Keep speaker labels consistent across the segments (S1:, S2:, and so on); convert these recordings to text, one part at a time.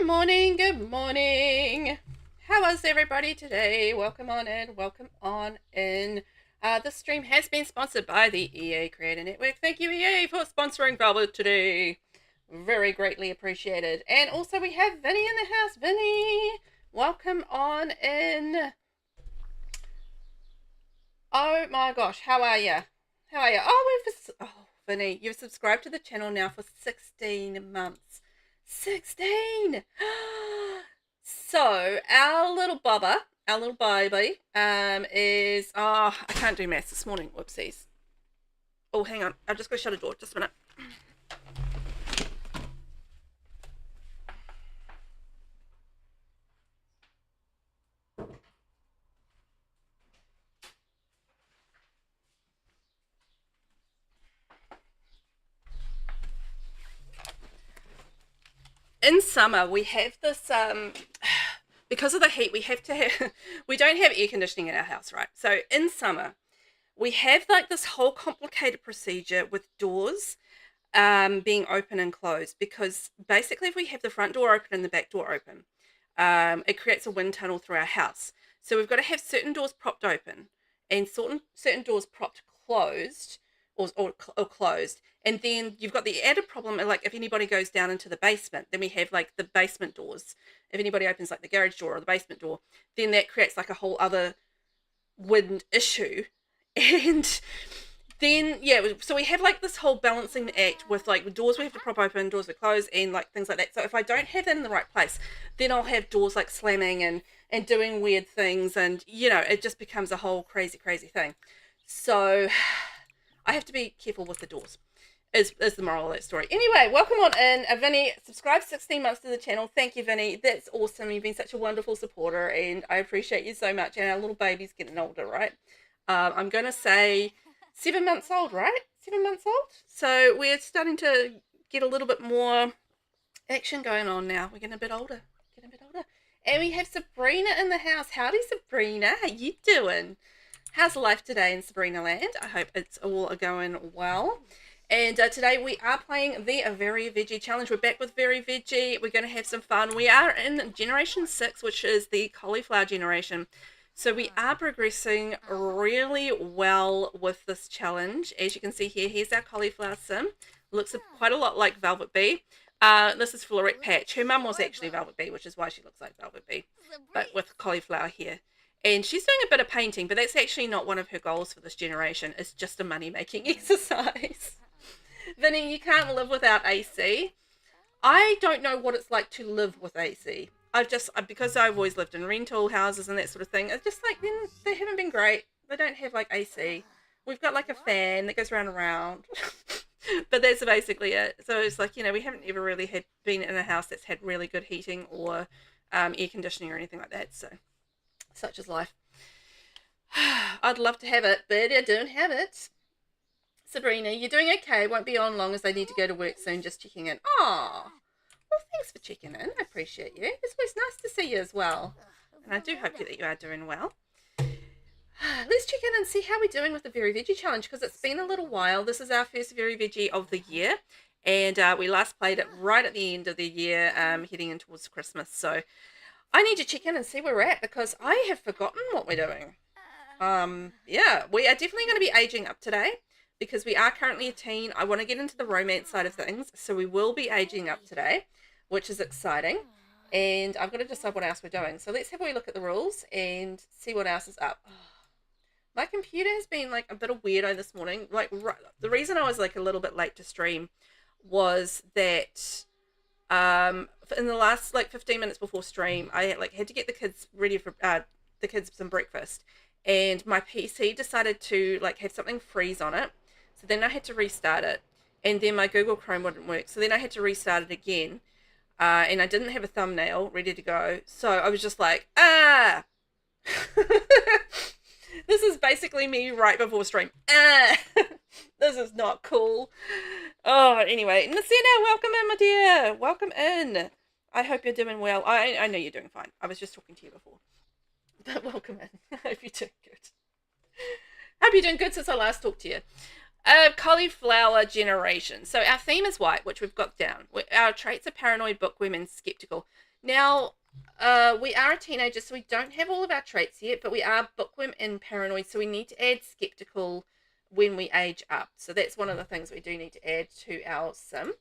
S1: morning, good morning. How is everybody today? Welcome on in, welcome on in. This stream has been sponsored by the EA Creator Network. Thank you, EA, for sponsoring Velvet today. Very greatly appreciated. And also we have Vinny in the house. Vinny, welcome on in. Oh my gosh, how are you? How are you? Vinny, you've subscribed to the channel now for 16 months. 16! So, our little baby, is, I can't do maths this morning, whoopsies. Oh, hang on, I've just got to shut a door, just a minute. In summer, we have this, because of the heat, we don't have air conditioning in our house, right? So in summer, we have like this whole complicated procedure with doors being open and closed, because basically if we have the front door open and the back door open, it creates a wind tunnel through our house. So we've got to have certain doors propped open and certain doors propped closed or closed. And then you've got the added problem, like if anybody goes down into the basement, then we have like the basement doors. If anybody opens like the garage door or the basement door, then that creates like a whole other wind issue. And then, yeah, so we have like this whole balancing act with like doors we have to prop open, doors that close, and like things like that. So if I don't have that in the right place, then I'll have doors like slamming and doing weird things, and you know, it just becomes a whole crazy thing. So I have to be careful with the doors. Is the moral of that story. Anyway, welcome on in. Vinny, subscribed 16 months to the channel. Thank you, Vinny. That's awesome. You've been such a wonderful supporter, and I appreciate you so much. And our little baby's getting older, right? I'm going to say 7 months old, right? 7 months old? So we're starting to get a little bit more action going on now. We're getting a bit older. And we have Sabrina in the house. Howdy, Sabrina. How you doing? How's life today in Sabrina land? I hope it's all going well. And today we are playing the Very Veggie Challenge. We're back with Very Veggie. We're going to have some fun. We are in Generation 6, which is the Cauliflower generation. So we are progressing really well with this challenge. As you can see here, here's our Cauliflower sim. Looks quite a lot like VelvettB. This is Florette Patch. Her mum was actually VelvettB, which is why she looks like VelvettB, but with Cauliflower here. And she's doing a bit of painting, but that's actually not one of her goals for this generation. It's just a money-making exercise. Vinny, you can't live without AC. I don't know what it's like to live with AC. Because I've always lived in rental houses and that sort of thing, it's just like, they haven't been great. They don't have like AC. We've got like a fan that goes round and round. But that's basically it. So it's like, you know, we haven't ever really been in a house that's had really good heating or air conditioning or anything like that. So, such is life. I'd love to have it, but I don't have it. Sabrina, you're doing okay. Won't be on long as I need to go to work soon. Just checking in. Oh, well, thanks for checking in. I appreciate you. It's always nice to see you as well. And I do hope that you are doing well. Let's check in and see how we're doing with the Very Veggie Challenge, because it's been a little while. This is our first Very Veggie of the year. And we last played it right at the end of the year, heading in towards Christmas. So I need to check in and see where we're at, because I have forgotten what we're doing. Yeah, we are definitely going to be aging up today, because we are currently a teen. I want to get into the romance side of things, so we will be aging up today, which is exciting. And I've got to decide what else we're doing. So let's have a wee look at the rules and see what else is up. My computer has been like a bit of weirdo this morning. Like, the reason I was like a little bit late to stream was that in the last like 15 minutes before stream, I had to get the kids ready for the kids some breakfast, and my PC decided to like have something freeze on it. So then I had to restart it, and then my Google Chrome wouldn't work. So then I had to restart it again, and I didn't have a thumbnail ready to go. So I was just like, ah! This is basically me right before stream. Ah! This is not cool. Oh, anyway. Nasina, welcome in, my dear. Welcome in. I hope you're doing well. I know you're doing fine. I was just talking to you before. But welcome in. I hope you're doing good. Hope you're doing good since I last talked to you. Cauliflower generation. So our theme is white, which we've got down. Our traits are paranoid, bookworm, and skeptical. Now, we are a teenager, so we don't have all of our traits yet, but we are bookworm and paranoid, so we need to add skeptical when we age up. So that's one of the things we do need to add to our sim.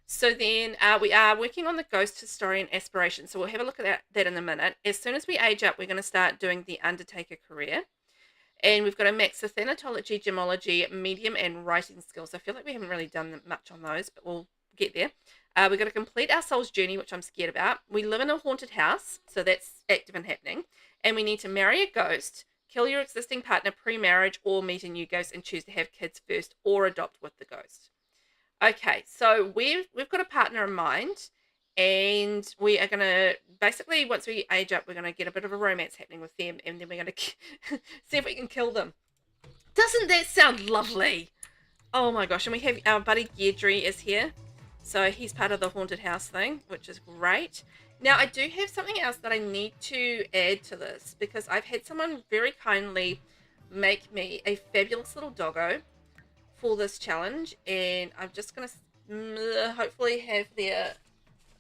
S1: So then we are working on the ghost historian aspiration. So we'll have a look at that in a minute. As soon as we age up, we're going to start doing the undertaker career. And we've got a max of thanatology, gemology, medium, and writing skills. I feel like we haven't really done much on those, but we'll get there. We've got to complete our soul's journey, which I'm scared about. We live in a haunted house, so that's active and happening. And we need to marry a ghost, kill your existing partner pre-marriage, or meet a new ghost and choose to have kids first or adopt with the ghost. Okay, so we've got a partner in mind, and we are going to basically, once we age up, we're going to get a bit of a romance happening with them, and then we're going to see if we can kill them. Doesn't that sound lovely? Oh my gosh, and we have our buddy Gedry is here, so he's part of the haunted house thing, which is great. Now, I do have something else that I need to add to this, because I've had someone very kindly make me a fabulous little doggo for this challenge, and I'm just going to hopefully have their...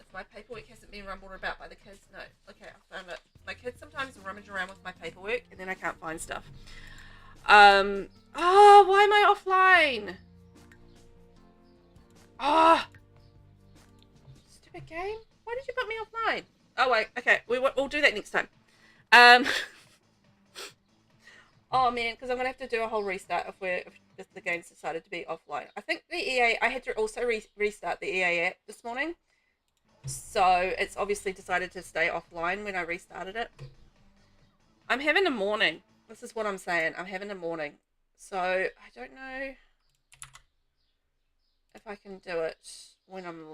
S1: If my paperwork hasn't been rumbled about by the kids. No. Okay, I found it. My kids sometimes rummage around with my paperwork, and then I can't find stuff. Oh, why am I offline? Oh, stupid game. Why did you put me offline? Oh, wait. Okay, we'll do that next time. Oh, man, because I'm going to have to do a whole restart if the game's decided to be offline. I think the EA... I had to also restart the EA app this morning. So it's obviously decided to stay offline when I restarted it. I'm having a morning. This is what I'm saying. I'm having a morning. So I don't know if I can do it when I'm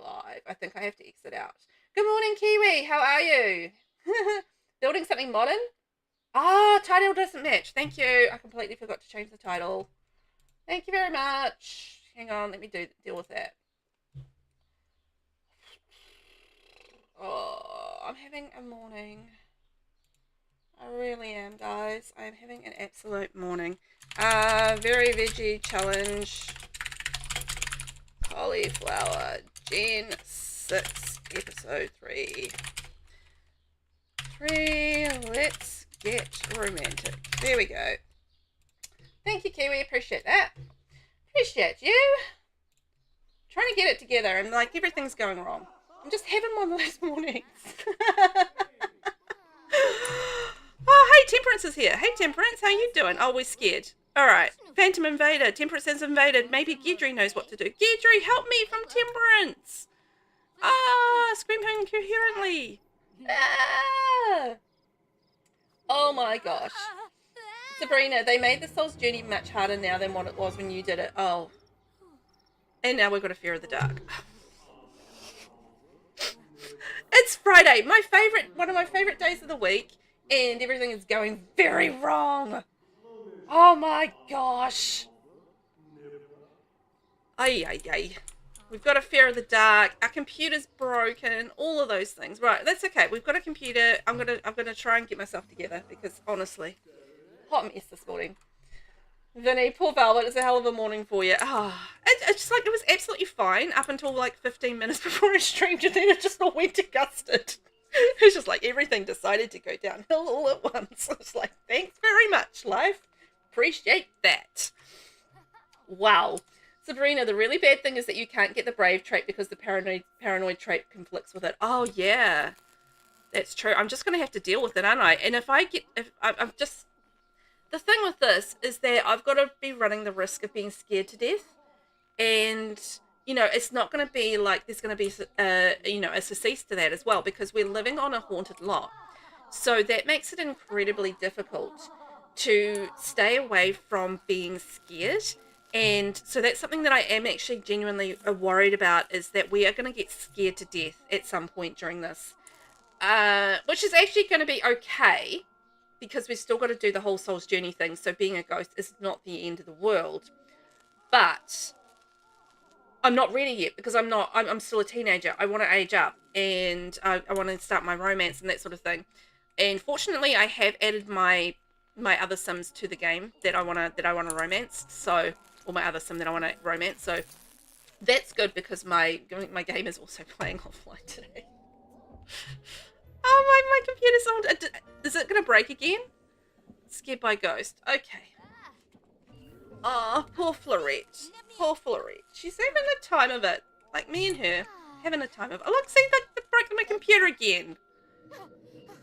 S1: live. I think I have to exit out. Good morning, Kiwi. How are you? Building something modern? Ah, title doesn't match. Thank you. I completely forgot to change the title. Thank you very much. Hang on. Let me deal with that. Oh, I'm having a morning. I really am, guys. I'm having an absolute morning. Very Veggie Challenge. Cauliflower. Gen 6, Episode 3. Let's get romantic. There we go. Thank you, Kiwi. Appreciate that. Appreciate you. Trying to get it together, and like everything's going wrong. I'm just having one of those mornings. Oh, hey, Temperance is here. Hey, Temperance, how you doing? Oh, we're scared. All right. Phantom Invader. Temperance has invaded. Maybe Gedry knows what to do. Gedry, help me from Temperance. Ah, scream incoherently. Ah. Oh, my gosh. Sabrina, they made the Soul's Journey much harder now than what it was when you did it. Oh. And now we've got a Fear of the Dark. It's Friday, one of my favorite days of the week, and everything is going very wrong. Oh my gosh. Ay. We've got a Fear of the Dark. Our computer's broken. All of those things. Right, that's okay. We've got a computer. I'm gonna try and get myself together because honestly, hot mess this morning. Vinny, poor Velvet, it's a hell of a morning for you. It's just like, it was absolutely fine up until like 15 minutes before I streamed, and then it just all went to gusted. It's just like everything decided to go downhill all at once. It's like, thanks very much, life. Appreciate that. Wow. Sabrina, the really bad thing is that you can't get the brave trait because the paranoid trait conflicts with it. Oh, yeah. That's true. I'm just going to have to deal with it, aren't I? And I'm just... The thing with this is that I've got to be running the risk of being scared to death, and it's not going to be like there's going to be a cease to that as well, because we're living on a haunted lot, so that makes it incredibly difficult to stay away from being scared. And so that's something that I am actually genuinely worried about, is that we are going to get scared to death at some point during this, which is actually going to be okay, because we've still got to do the whole Soul's Journey thing, so being a ghost is not the end of the world. But I'm not ready yet, because I'm still a teenager. I want to age up, and I want to start my romance and that sort of thing. And fortunately, I have added my other Sims to the game that I want to romance. So, or my other Sim that I want to romance. So that's good, because my game is also playing offline today. Oh, my computer's on. Is it going to break again? Scared by ghost. Okay. Oh, poor Florette. Poor Florette. She's having a time of it. Like me and her. Having a time of it. Oh, look, see, they broke my computer again.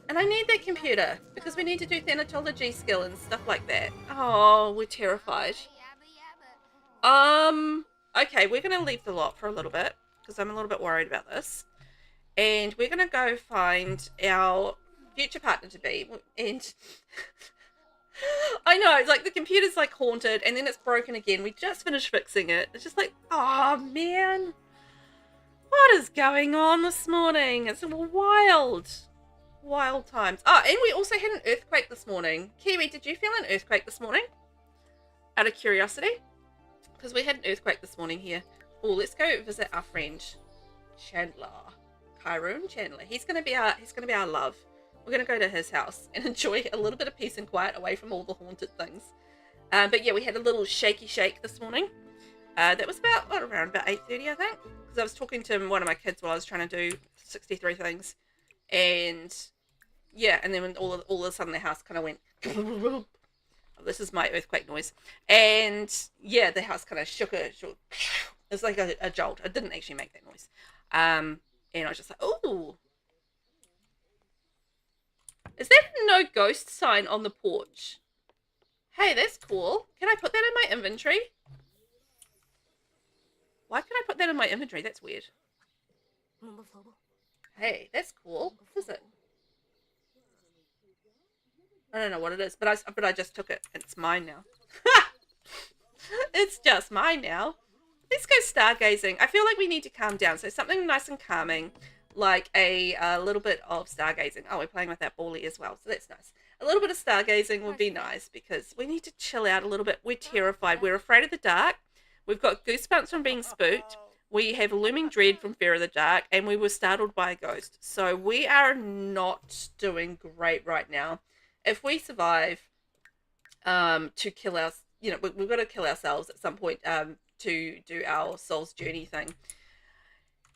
S1: And I need that computer because we need to do thanatology skill and stuff like that. Oh, we're terrified. Okay, we're going to leave the lot for a little bit because I'm a little bit worried about this. And we're going to go find our future partner to be. And I know, it's like the computer's like haunted and then it's broken again. We just finished fixing it. It's just like, oh man, what is going on this morning? It's wild times. Oh, and we also had an earthquake this morning. Kiwi, did you feel an earthquake this morning? Out of curiosity? Because we had an earthquake this morning here. Oh, let's go visit our friend Chandler. Kyrone Chandler. He's gonna be our love. We're going to go to his house and enjoy a little bit of peace and quiet away from all the haunted things. But yeah, we had a little shaky shake this morning. That was around about 8:30, I think. Because I was talking to one of my kids while I was trying to do 63 things. And yeah, and then when all of a sudden the house kind of went... Oh, this is my earthquake noise. And yeah, the house kind of shook. It was like a jolt. I didn't actually make that noise. And I was just like, oh... Is there no ghost sign on the porch? Hey, that's cool. Can I put that in my inventory? Why can I put that in my inventory? That's weird. Hey, that's cool. What is it? I don't know what it is, but I just took it. It's mine now. It's just mine now. Let's go stargazing. I feel like we need to calm down. So something nice and calming. Like a little bit of stargazing. Oh, we're playing with that ballie as well, so that's nice. A little bit of stargazing would be nice because we need to chill out a little bit. We're terrified. We're afraid of the dark. We've got goosebumps from being spooked. We have looming dread from fear of the dark, and we were startled by a ghost. So we are not doing great right now. If we survive, to kill our, we've got to kill ourselves at some point, to do our soul's journey thing.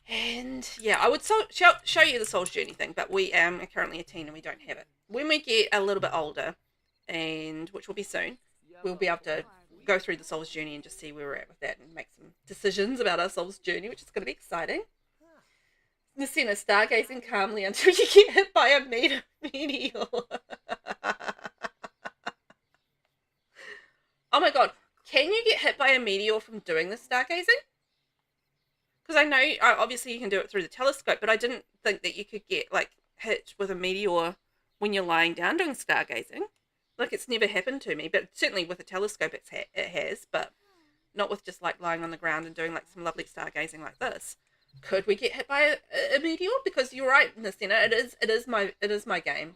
S1: And yeah, I would show you the soul's journey thing, but we am currently a teen and we don't have it. When we get a little bit older, and which will be soon, we'll be able to go through the soul's journey and just see where we're at with that and make some decisions about our soul's journey, which is going to be exciting. Messina, stargazing calmly until you get hit by a meteor. Oh my god, can you get hit by a meteor from doing this stargazing? Because I know, obviously you can do it through the telescope, but I didn't think that you could get, like, hit with a meteor when you're lying down doing stargazing. Like, it's never happened to me, but certainly with a telescope it has, but not with just, like, lying on the ground and doing, like, some lovely stargazing like this. Could we get hit by a meteor? Because you're right, Nasina, it is my game.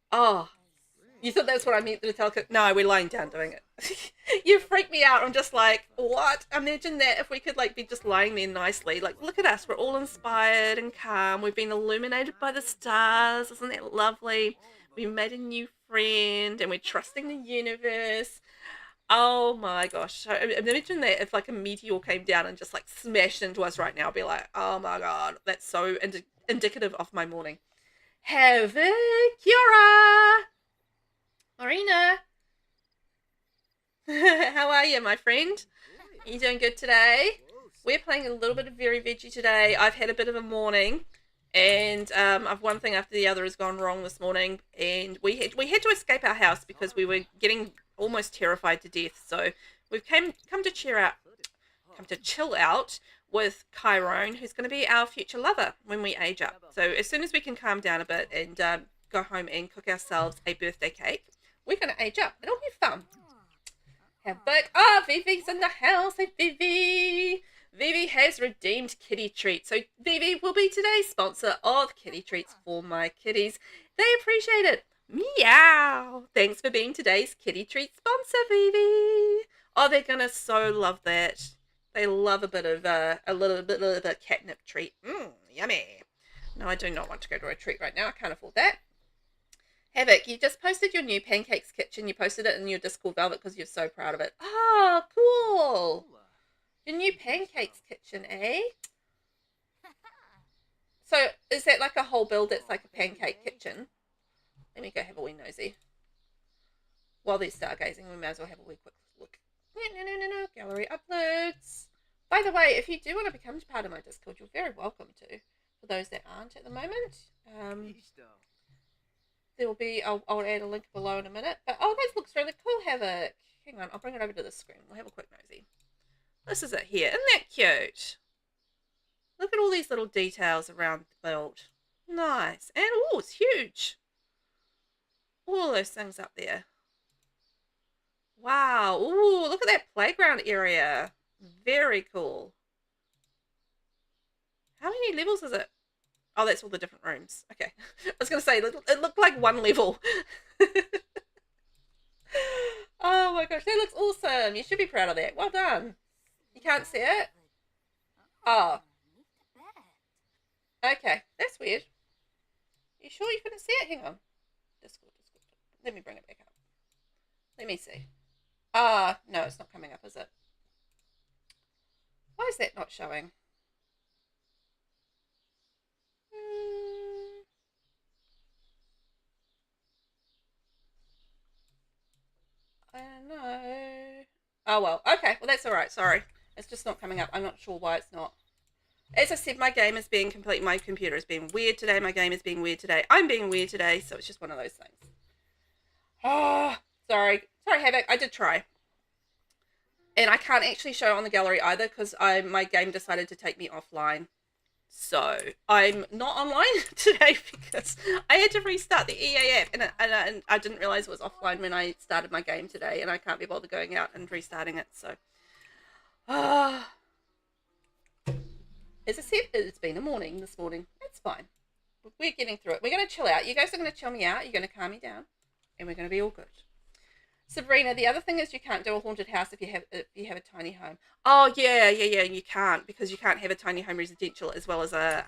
S1: Oh, you thought that's what I meant to the telescope? No, we're lying down doing it. You freaked me out. I'm just like, what? Imagine that if we could like be just lying there nicely. Like, look at us. We're all inspired and calm. We've been illuminated by the stars. Isn't that lovely? We made a new friend and we're trusting the universe. Oh my gosh. So imagine that if like a meteor came down and just like smashed into us right now. I'd be like, oh my god, that's so indicative of my morning. Havoc, Kiora! Marina! How are you, my friend? Are you doing good today? We're playing a little bit of Very Veggie today. I've had a bit of a morning, and one thing after the other has gone wrong this morning, and we had to escape our house because we were getting almost terrified to death. So we've come to chill out with Kyrone, who's going to be our future lover when we age up. So as soon as we can calm down a bit and go home and cook ourselves a birthday cake, we're going to age up. It'll be fun. Havoc. Oh, Vivi's in the house. Hey, Vivi. Vivi has redeemed kitty treats. So Vivi will be today's sponsor of kitty treats for my kitties. They appreciate it. Meow. Thanks for being today's kitty treat sponsor, Vivi. Oh, they're going to so love that. They love a little bit of a catnip treat. Yummy. No, I do not want to go to a treat right now. I can't afford that. Havoc, you just posted your new pancakes kitchen. You posted it in your Discord, Velvet, because you're so proud of it. Oh, cool. Your new pancakes kitchen, eh? So is that like a whole build that's like a pancake kitchen? Let me go have a wee nosy. While they're stargazing, we may as well have a wee quick look. No. Gallery uploads. By the way, if you do want to become part of my Discord, you're very welcome to. For those that aren't at the moment, there will be. I'll add a link below in a minute. But oh, this looks really cool. Havoc. Hang on, I'll bring it over to the screen. We'll have a quick nosy. This is it here. Isn't that cute? Look at all these little details around the build. Nice. And oh, it's huge. All those things up there. Wow. Ooh, look at that playground area. Very cool. How many levels is it? Oh, that's all the different rooms. Okay. I was going to say, it looked like one level. Oh my gosh, that looks awesome. You should be proud of that. Well done. You can't see it? Oh. Okay, that's weird. You sure you couldn't see it? Hang on. Discord. Let me bring it back up. Let me see. No, it's not coming up, is it? Why is that not showing? I don't know. Oh, well. Okay, well, that's all right. Sorry. It's just not coming up. I'm not sure why it's not. As I said, my game is being complete. My computer is being weird today. My game is being weird today. I'm being weird today, so it's just one of those things. Oh, sorry. Sorry, Havoc. I did try. And I can't actually show on the gallery either because my game decided to take me offline. So I'm not online today because I had to restart the EA app and I didn't realize it was offline when I started my game today, and I can't be bothered going out and restarting it. So, as I said, it's been a morning this morning. It's fine. We're getting through it. We're going to chill out. You guys are going to chill me out. You're going to calm me down, and we're going to be all good. Sabrina, the other thing is you can't do a haunted house if you have a tiny home. Oh yeah, you can't, because you can't have a tiny home residential as well as a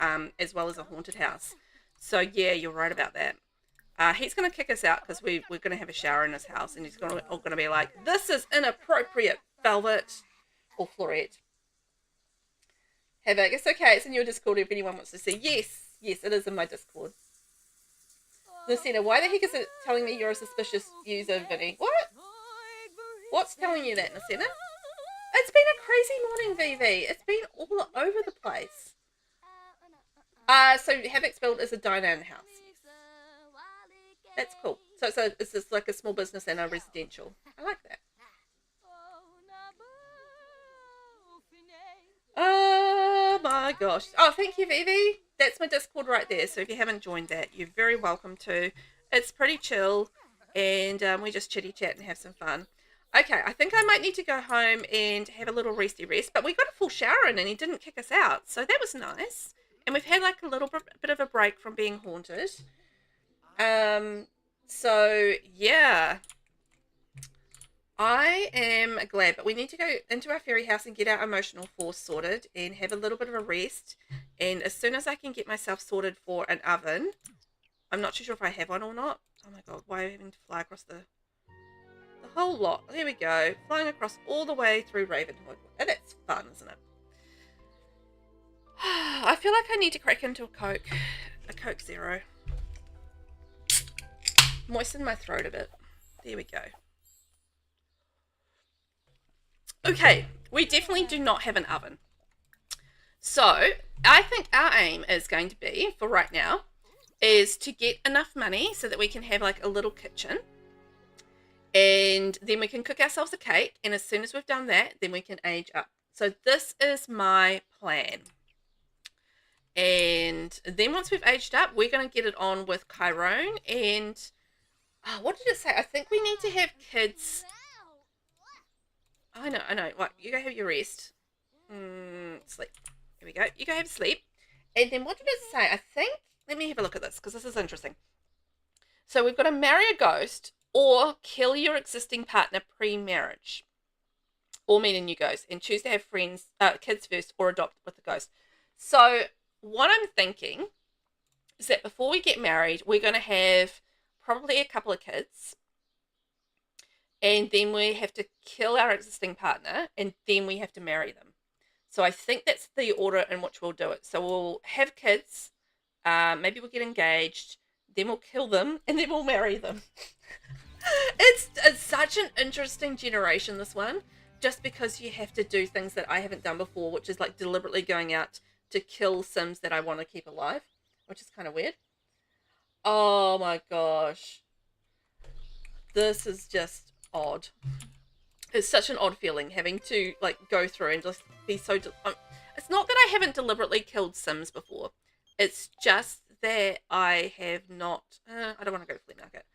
S1: haunted house. So yeah, you're right about that. He's gonna kick us out because we're gonna have a shower in his house, and he's gonna be like, "This is inappropriate, Velvet or Florette." Havoc, it's okay. It's in your Discord if anyone wants to see. Yes, it is in my Discord. Lucina, why the heck is it telling me you're a suspicious user, Vinny? What? What's telling you that, Lucina? It's been a crazy morning, VV. It's been all over the place. So Havoc's build is a diner in the house. That's cool. So it's just like a small business and a residential. I like that. Oh my gosh. Oh, thank you, Vivi. That's my Discord right there. So if you haven't joined that, you're very welcome to. It's pretty chill, and we just chitty chat and have some fun. Okay, I think I might need to go home and have a little resty rest, but we got a full shower in and he didn't kick us out, so that was nice. And we've had like a little bit of a break from being haunted. So yeah, I am glad, but we need to go into our fairy house and get our emotional force sorted and have a little bit of a rest. And as soon as I can get myself sorted for an oven, I'm not too sure if I have one or not. Oh my god, why are we having to fly across the whole lot? There we go, flying across all the way through Ravenhood. And that's fun, isn't it? I feel like I need to crack into a Coke Zero. Moisten my throat a bit. There we go. Okay, we definitely do not have an oven. So I think our aim is going to be, for right now, is to get enough money so that we can have like a little kitchen. And then we can cook ourselves a cake. And as soon as we've done that, then we can age up. So this is my plan. And then once we've aged up, we're going to get it on with Chiron. And what did it say? I think we need to have kids. I know. Right, you go have your rest. Sleep. Here we go. You go have sleep. And then what did it say? I think, let me have a look at this because this is interesting. So we've got to marry a ghost or kill your existing partner pre-marriage, or meet a new ghost, and choose to have kids first, or adopt with the ghost. So what I'm thinking is that before we get married, we're going to have probably a couple of kids, and then we have to kill our existing partner, and then we have to marry them. So I think that's the order in which we'll do it. So we'll have kids, Maybe we'll get engaged, then we'll kill them, and then we'll marry them. It's such an interesting generation, this one, just because you have to do things that I haven't done before, which is like deliberately going out to kill Sims that I want to keep alive, which is kind of weird. Oh my gosh. This is just odd. It's such an odd feeling having to like go through and just be so... it's not that I haven't deliberately killed Sims before. It's just that I have not... I don't want to go flea market.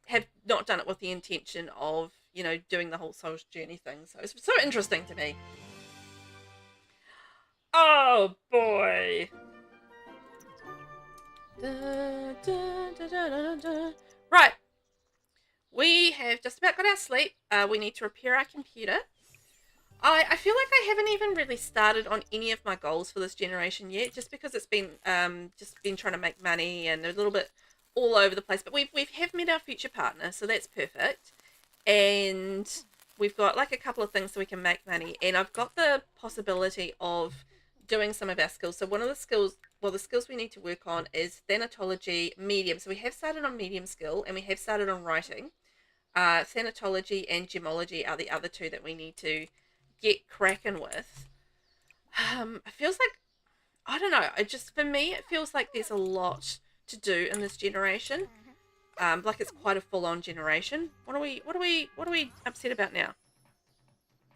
S1: Have not done it with the intention of, you know, doing the whole soul journey thing. So it's so interesting to me. Oh boy. Right. We have just about got our sleep. We need to repair our computer. I feel like I haven't even really started on any of my goals for this generation yet, just because it's been just been trying to make money and a little bit all over the place. But we have met our future partner, so that's perfect. And we've got like a couple of things so we can make money. And I've got the possibility of doing some of our skills. So one of the skills, well, the skills we need to work on is thanatology, medium. So we have started on medium skill and we have started on writing. Thanatology and gemology are the other two that we need to get cracking with. It feels like, I don't know, for me it feels like there's a lot to do in this generation. Like it's quite a full-on generation. What are we upset about now?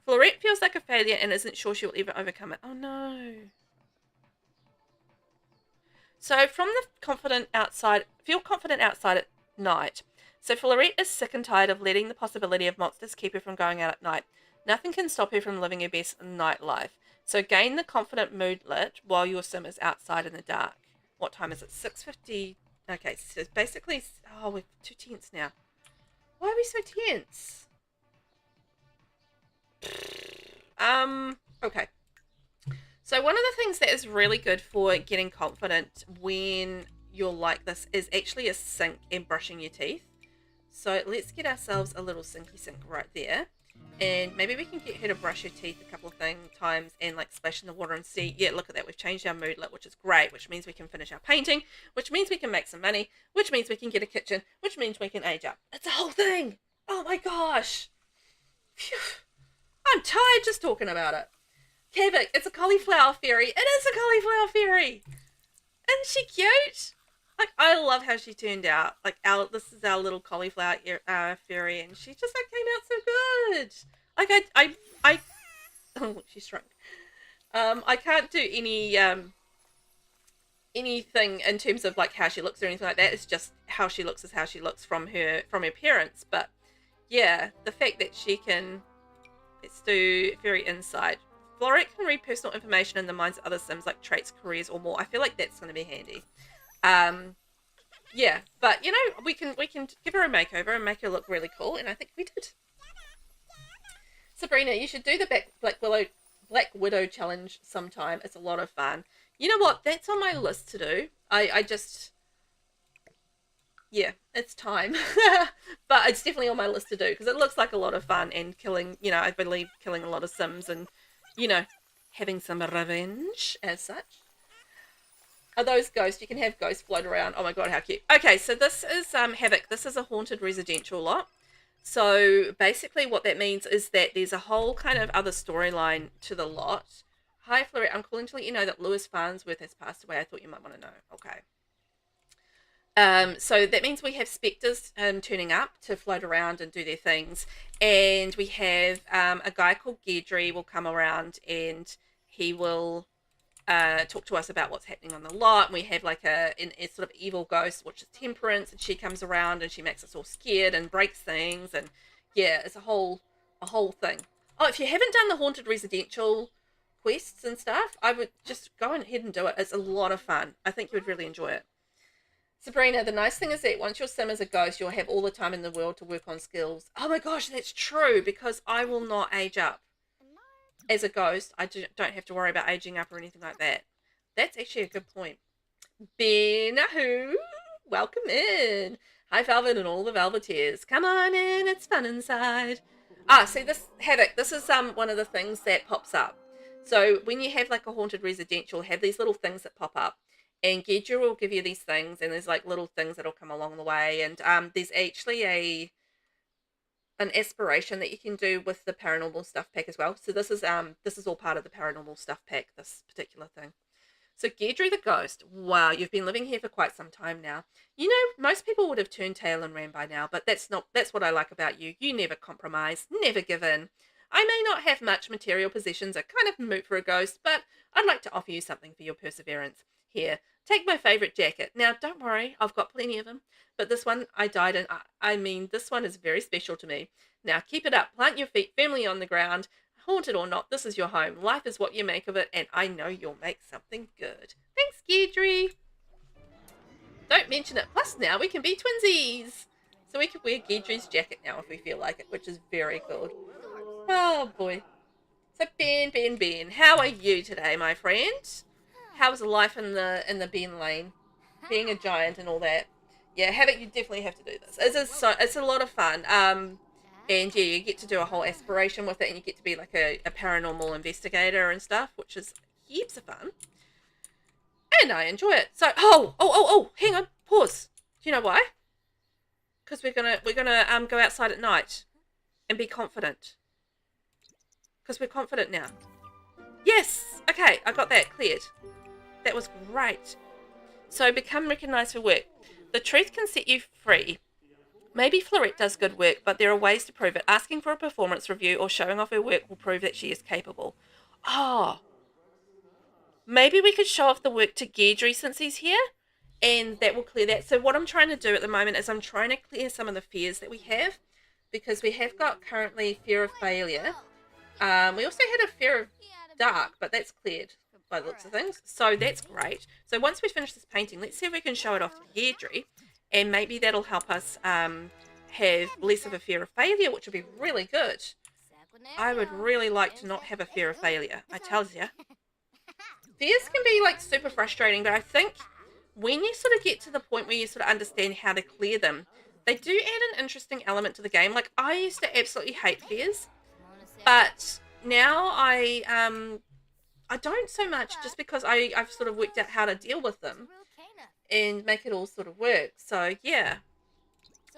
S1: Florette feels like a failure and isn't sure she'll ever overcome it. Oh no. So from the feel confident outside at night. So Florette is sick and tired of letting the possibility of monsters keep her from going out at night. Nothing can stop her from living her best nightlife. So gain the confident moodlet while your sim is outside in the dark. What time is it? 6:50. Okay, so basically, oh, we're too tense now. Why are we so tense? Okay. So one of the things that is really good for getting confident when you're like this is actually a sink and brushing your teeth. So let's get ourselves a little sinky sink right there. And maybe we can get her to brush her teeth a couple of times and like splash in the water and see. Yeah, look at that. We've changed our moodlet, which is great, which means we can finish our painting, which means we can make some money, which means we can get a kitchen, which means we can age up. It's a whole thing. Oh my gosh. Phew. I'm tired just talking about it. Kevik, it's a cauliflower fairy. It is a cauliflower fairy. Isn't she cute? Like, I love how she turned out. Like, this is our little cauliflower fairy, and she just like came out so good. Like, I oh, she shrunk. I can't do any anything in terms of like how she looks or anything like that. It's just how she looks is how she looks from her parents. But yeah, the fact that she can, let's do fairy inside. Florette can read personal information in the minds of other Sims, like traits, careers, or more. I feel like that's going to be handy. Yeah, but you know, we can give her a makeover and make her look really cool, and I think we did. Sabrina, you should do the Black Widow challenge sometime. It's a lot of fun. You know what? That's on my list to do. I just, yeah, it's time. But it's definitely on my list to do because it looks like a lot of fun and killing, you know, I believe killing a lot of Sims and, you know, having some revenge as such. Are those ghosts? You can have ghosts float around. Oh my god, how cute. Okay, so this is Havoc. This is a haunted residential lot. So basically what that means is that there's a whole kind of other storyline to the lot. Hi, Florette. I'm calling to let you know that Lewis Farnsworth has passed away. I thought you might want to know. Okay. So that means we have spectres turning up to float around and do their things. And we have a guy called Gedry will come around and he will talk to us about what's happening on the lot. And we have like a sort of evil ghost, which is Temperance, and she comes around and she makes us all scared and breaks things. And yeah, it's a whole thing. Oh, if you haven't done the haunted residential quests and stuff, I would just go ahead and do it. It's a lot of fun. I think you would really enjoy it. Sabrina, the nice thing is that once your sim is a ghost, you'll have all the time in the world to work on skills. Oh my gosh, that's true, because I will not age up. As a ghost, I don't have to worry about aging up or anything like that. That's actually a good point. Ben, welcome in. Hi, Velvet and all the Velveteers. Come on in, it's fun inside. See, this Havoc, this is one of the things that pops up. So when you have like a haunted residential, have these little things that pop up. And Gedra will give you these things, and there's like little things that'll come along the way. And there's actually an aspiration that you can do with the paranormal stuff pack as well. So this is all part of the paranormal stuff pack, this particular thing. So Gedry the ghost, wow, you've been living here for quite some time now. You know, most people would have turned tail and ran by now, but that's what I like about you. You never compromise, never give in. I may not have much material possessions, a kind of moot for a ghost, but I'd like to offer you something for your perseverance. Here, take my favourite jacket. Now, don't worry, I've got plenty of them, but this one I dyed in. I mean, this one is very special to me. Now, keep it up, plant your feet firmly on the ground. Haunted or not, this is your home. Life is what you make of it, and I know you'll make something good. Thanks, Gedry. Don't mention it. Plus, now we can be twinsies. So we can wear Gedry's jacket now if we feel like it, which is very cool. Oh, boy. So, Ben, how are you today, my friend? How's life in the Ben lane? Being a giant and all that. Yeah, you definitely have to do this. It's a lot of fun. And yeah, you get to do a whole aspiration with it, and you get to be like a paranormal investigator and stuff, which is heaps of fun. And I enjoy it. So, hang on, pause. Do you know why? Because we're gonna go outside at night and be confident. Because we're confident now. Yes. Okay, I got that cleared. That was great. So, become recognized for work. The truth can set you free. Maybe Florette does good work, but there are ways to prove it. Asking for a performance review or showing off her work will prove that she is capable. Oh. Maybe we could show off the work to Gedry since he's here, and that will clear that. So what I'm trying to do at the moment is I'm trying to clear some of the fears that we have, because we have got currently fear of failure. We also had a fear of dark, but that's cleared by the looks of things. So that's great. So once we finish this painting, let's see if we can show it off to Gedry. And maybe that'll help us have less of a fear of failure, which would be really good. I would really like to not have a fear of failure, I tell you. Fears can be like super frustrating, but I think when you sort of get to the point where you sort of understand how to clear them, they do add an interesting element to the game. Like, I used to absolutely hate fears, but now I don't so much, just because I've sort of worked out how to deal with them and make it all sort of work. So yeah,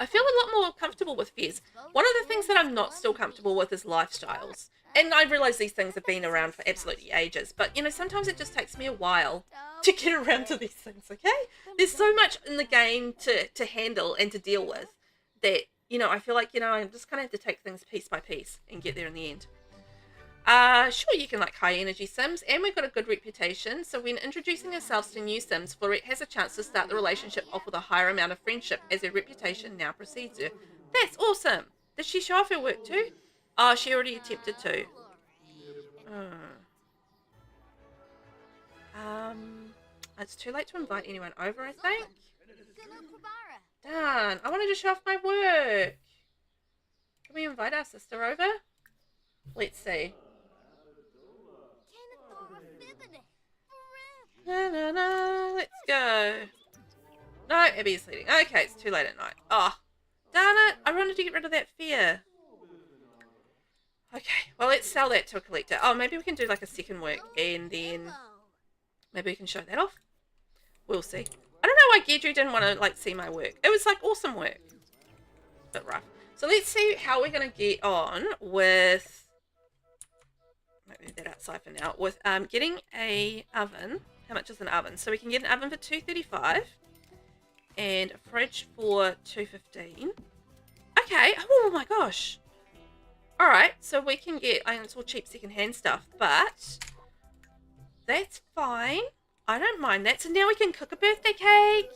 S1: I feel a lot more comfortable with fears. One of the things that I'm not still comfortable with is lifestyles. And I realise these things have been around for absolutely ages, but you know, sometimes it just takes me a while to get around to these things, okay? There's so much in the game to handle and to deal with that, you know, I feel like, you know, I'm just kind of have to take things piece by piece and get there in the end. Sure, you can like high energy Sims, and we've got a good reputation, so when introducing ourselves to new Sims, Florette has a chance to start the relationship off with a higher amount of friendship as her reputation now precedes her. That's awesome! Did she show off her work too? Oh, she already attempted to. It's too late to invite anyone over, I think. Darn, I wanted to show off my work. Can we invite our sister over? Let's see. Let's go. No, Abby's leading. Okay, it's too late at night. Oh, darn it. I wanted to get rid of that fear. Okay, well, let's sell that to a collector. Oh, maybe we can do like a second work, and then maybe we can show that off. We'll see. I don't know why Gedry didn't want to like see my work. It was like awesome work. Bit rough. So let's see how we're going to get on with, maybe that outside for now, with getting a oven. How much is an oven? So we can get an oven for $2.35 and a fridge for $2.15. Okay. Oh my gosh. All right. So we can get, I know it's all cheap secondhand stuff, but that's fine. I don't mind that. So now we can cook a birthday cake.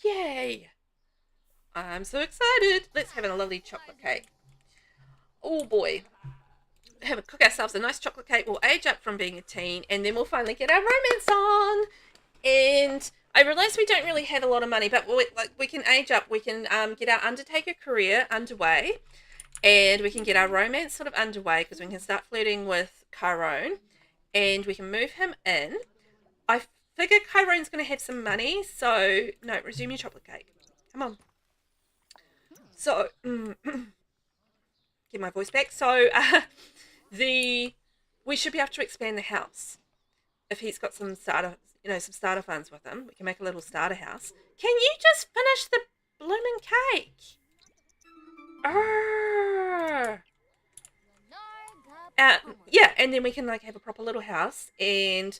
S1: Yay. I'm so excited. Let's have a lovely chocolate cake. Oh boy. Cook ourselves a nice chocolate cake. We'll age up from being a teen, and then we'll finally get our romance on. And I realize we don't really have a lot of money, but we can age up. We can get our Undertaker career underway, and we can get our romance sort of underway, because we can start flirting with Chiron, and we can move him in. I figure Chiron's going to have some money, so no, resume your chocolate cake. Come on. So, get my voice back. So, we should be able to expand the house. if he's got some starter, some starter funds with him, we can make a little starter house. Can you just finish the blooming cake? Arrgh. Yeah, and then we can like have a proper little house, and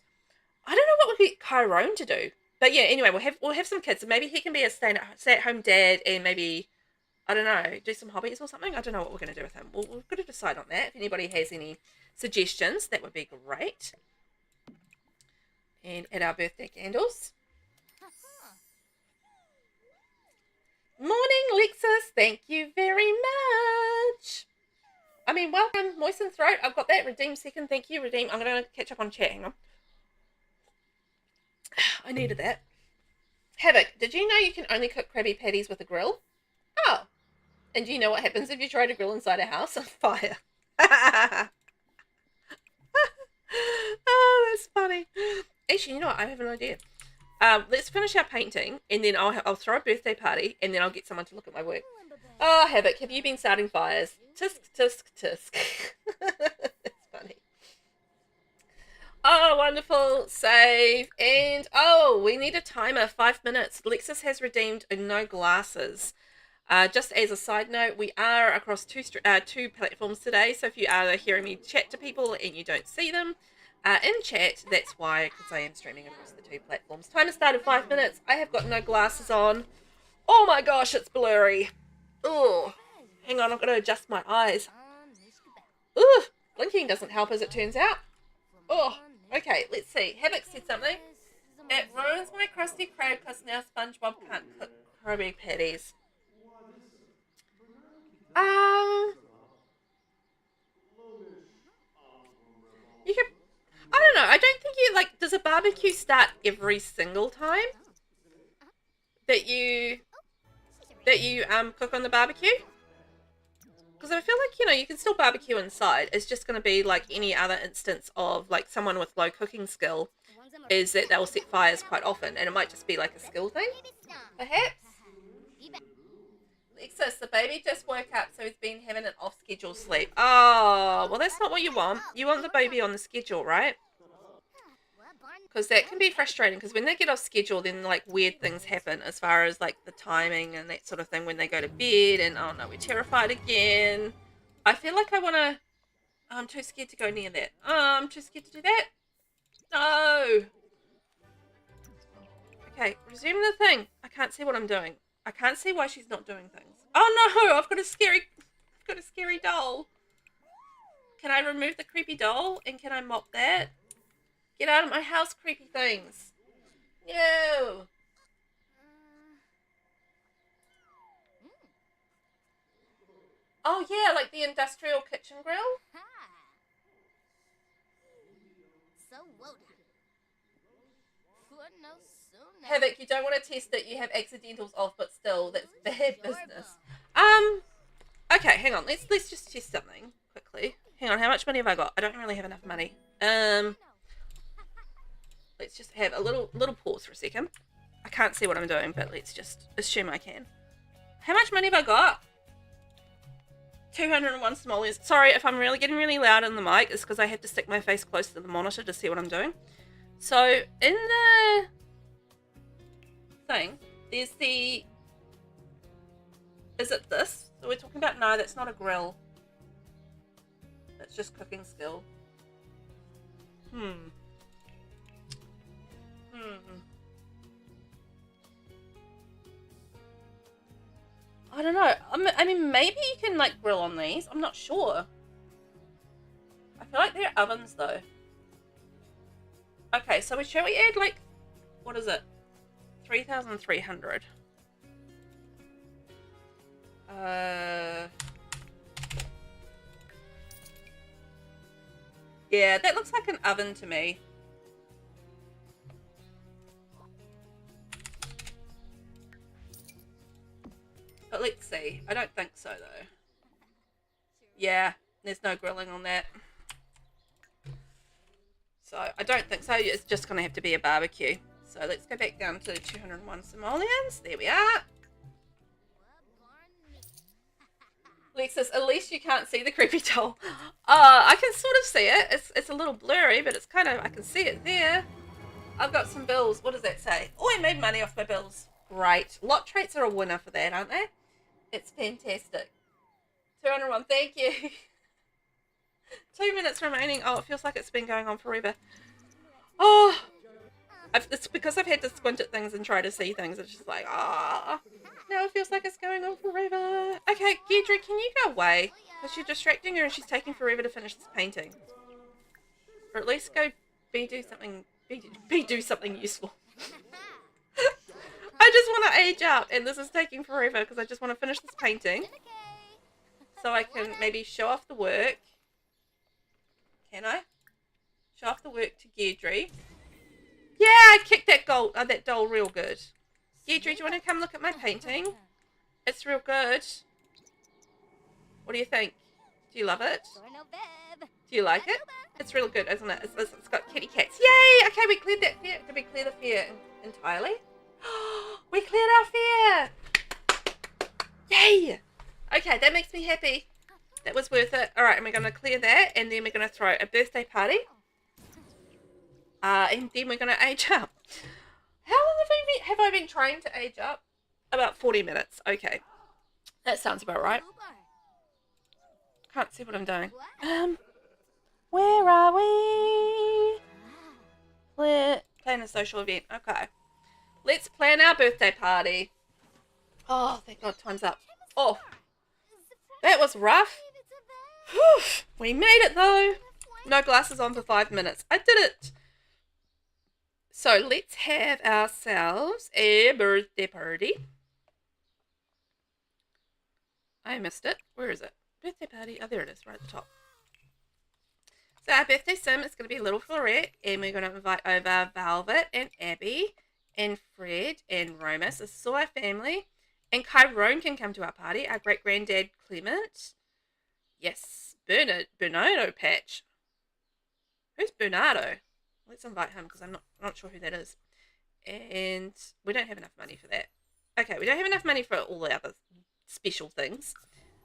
S1: I don't know what would be Chiron to do. But yeah, anyway, we'll have some kids. Maybe he can be a stay-at-home dad, and maybe I don't know, do some hobbies or something. I don't know what we're going to do with him. We've got to decide on that. If anybody has any suggestions, that would be great. And add our birthday candles. Morning, Lexus. Thank you very much. I mean, welcome, Moisten Throat. I've got that. Redeem second. Thank you, Redeem. I'm going to catch up on chat. Hang on. I needed that. Havoc, did you know you can only cook Krabby Patties with a grill? Oh. And do you know what happens if you try to grill inside a house on fire? Oh, that's funny. Actually, you know what? I have an idea. Let's finish our painting, and then I'll throw a birthday party, and then I'll get someone to look at my work. Oh, Havoc, have you been starting fires? Tisk, tisk, tisk. That's funny. Oh, wonderful. Save. And, oh, we need a timer. 5 minutes. Lexus has redeemed no glasses. Just as a side note, we are across two platforms today, so if you are hearing me chat to people and you don't see them in chat, that's why, because I am streaming across the two platforms. Timer started 5 minutes. I have got no glasses on. Oh my gosh, it's blurry. Oh, hang on, I've got to adjust my eyes. Ooh, blinking doesn't help as it turns out. Oh, okay, let's see. Havoc said something. It ruins my crusty crab because now SpongeBob can't cook Krabby Patties. You could, I don't know, I don't think you, like, does a barbecue start every single time that you cook on the barbecue? Because I feel like, you can still barbecue inside. It's just going to be like any other instance of, like, someone with low cooking skill is that they'll set fires quite often, and it might just be like a skill thing, perhaps? Lexus, the baby just woke up, so he's been having an off-schedule sleep. Oh, well, that's not what you want. You want the baby on the schedule, right? Because that can be frustrating, because when they get off schedule, then, like, weird things happen as far as, like, the timing and that sort of thing when they go to bed, and, oh, no, we're terrified again. I feel like I want to... I'm too scared to go near that. Oh, I'm too scared to do that. No! Okay, resume the thing. I can't see what I'm doing. I can't see why she's not doing things. Oh no, I've got a scary doll. Can I remove the creepy doll and can I mop that? Get out of my house, creepy things. No. Oh yeah, like the industrial kitchen grill. Havoc, you don't want to test it. You have accidentals off, but still, that's bad business. Okay, hang on. Let's just test something quickly. Hang on, how much money have I got? I don't really have enough money. Let's just have a little pause for a second. I can't see what I'm doing, but let's just assume I can. How much money have I got? 201 simoleons. Sorry if I'm getting really loud in the mic. It's because I have to stick my face close to the monitor to see what I'm doing. So in the thing, there's the... Is it this? So we're talking about... No, that's not a grill. That's just cooking skill. I don't know. I mean, maybe you can, like, grill on these. I'm not sure. I feel like they're ovens, though. Okay, so shall we add, like... What is it? 3,300. Yeah, that looks like an oven to me. But let's see. I don't think so, though. Yeah, there's no grilling on that. So I don't think so. It's just going to have to be a barbecue. So let's go back down to 201 simoleons. There we are. Lexus, at least you can't see the creepy doll. I can sort of see it. It's a little blurry, but it's kind of, I can see it there. I've got some bills. What does that say? Oh, I made money off my bills. Great. Lot traits are a winner for that, aren't they? It's fantastic. 201, thank you. 2 minutes remaining. Oh, it feels like it's been going on forever. Oh, it's because I've had to squint at things and try to see things. It's just like, ah. Now it feels like it's going on forever. Okay, Gedry, can you go away? Because you're distracting her and she's taking forever to finish this painting. Or at least go do something useful. I just want to age up and this is taking forever because I just want to finish this painting. So I can maybe show off the work. Can I? Show off the work to Gedry. Yeah, I kicked that doll real good. Gedry, do you want to come look at my painting? It's real good. What do you think? Do you love it? Do you like it? It's real good, isn't it? It's got kitty cats. Yay! Okay, we cleared that fear. Did we clear the fear entirely? We cleared our fear! Yay! Okay, that makes me happy. That was worth it. Alright, and we're going to clear that, and then we're going to throw a birthday party. And then we're going to age up. How long have I been trying to age up? About 40 minutes. Okay. That sounds about right. Can't see what I'm doing. Where are we? Plan a social event. Okay. Let's plan our birthday party. Oh, thank God, time's up. Oh, that was rough. Whew. We made it though. No glasses on for 5 minutes. I did it. So let's have ourselves a birthday party. I missed it. Where is it? Birthday party. Oh, there it is, right at the top. So our birthday sim is going to be Little Florette, and we're going to invite over Velvet and Abby and Fred and Romus. This is all our family. And Chiron can come to our party. Our great-granddad Clement. Yes, Bernardo Patch. Who's Bernardo? Let's invite him because I'm not sure who that is. And we don't have enough money for that. Okay, we don't have enough money for all the other special things.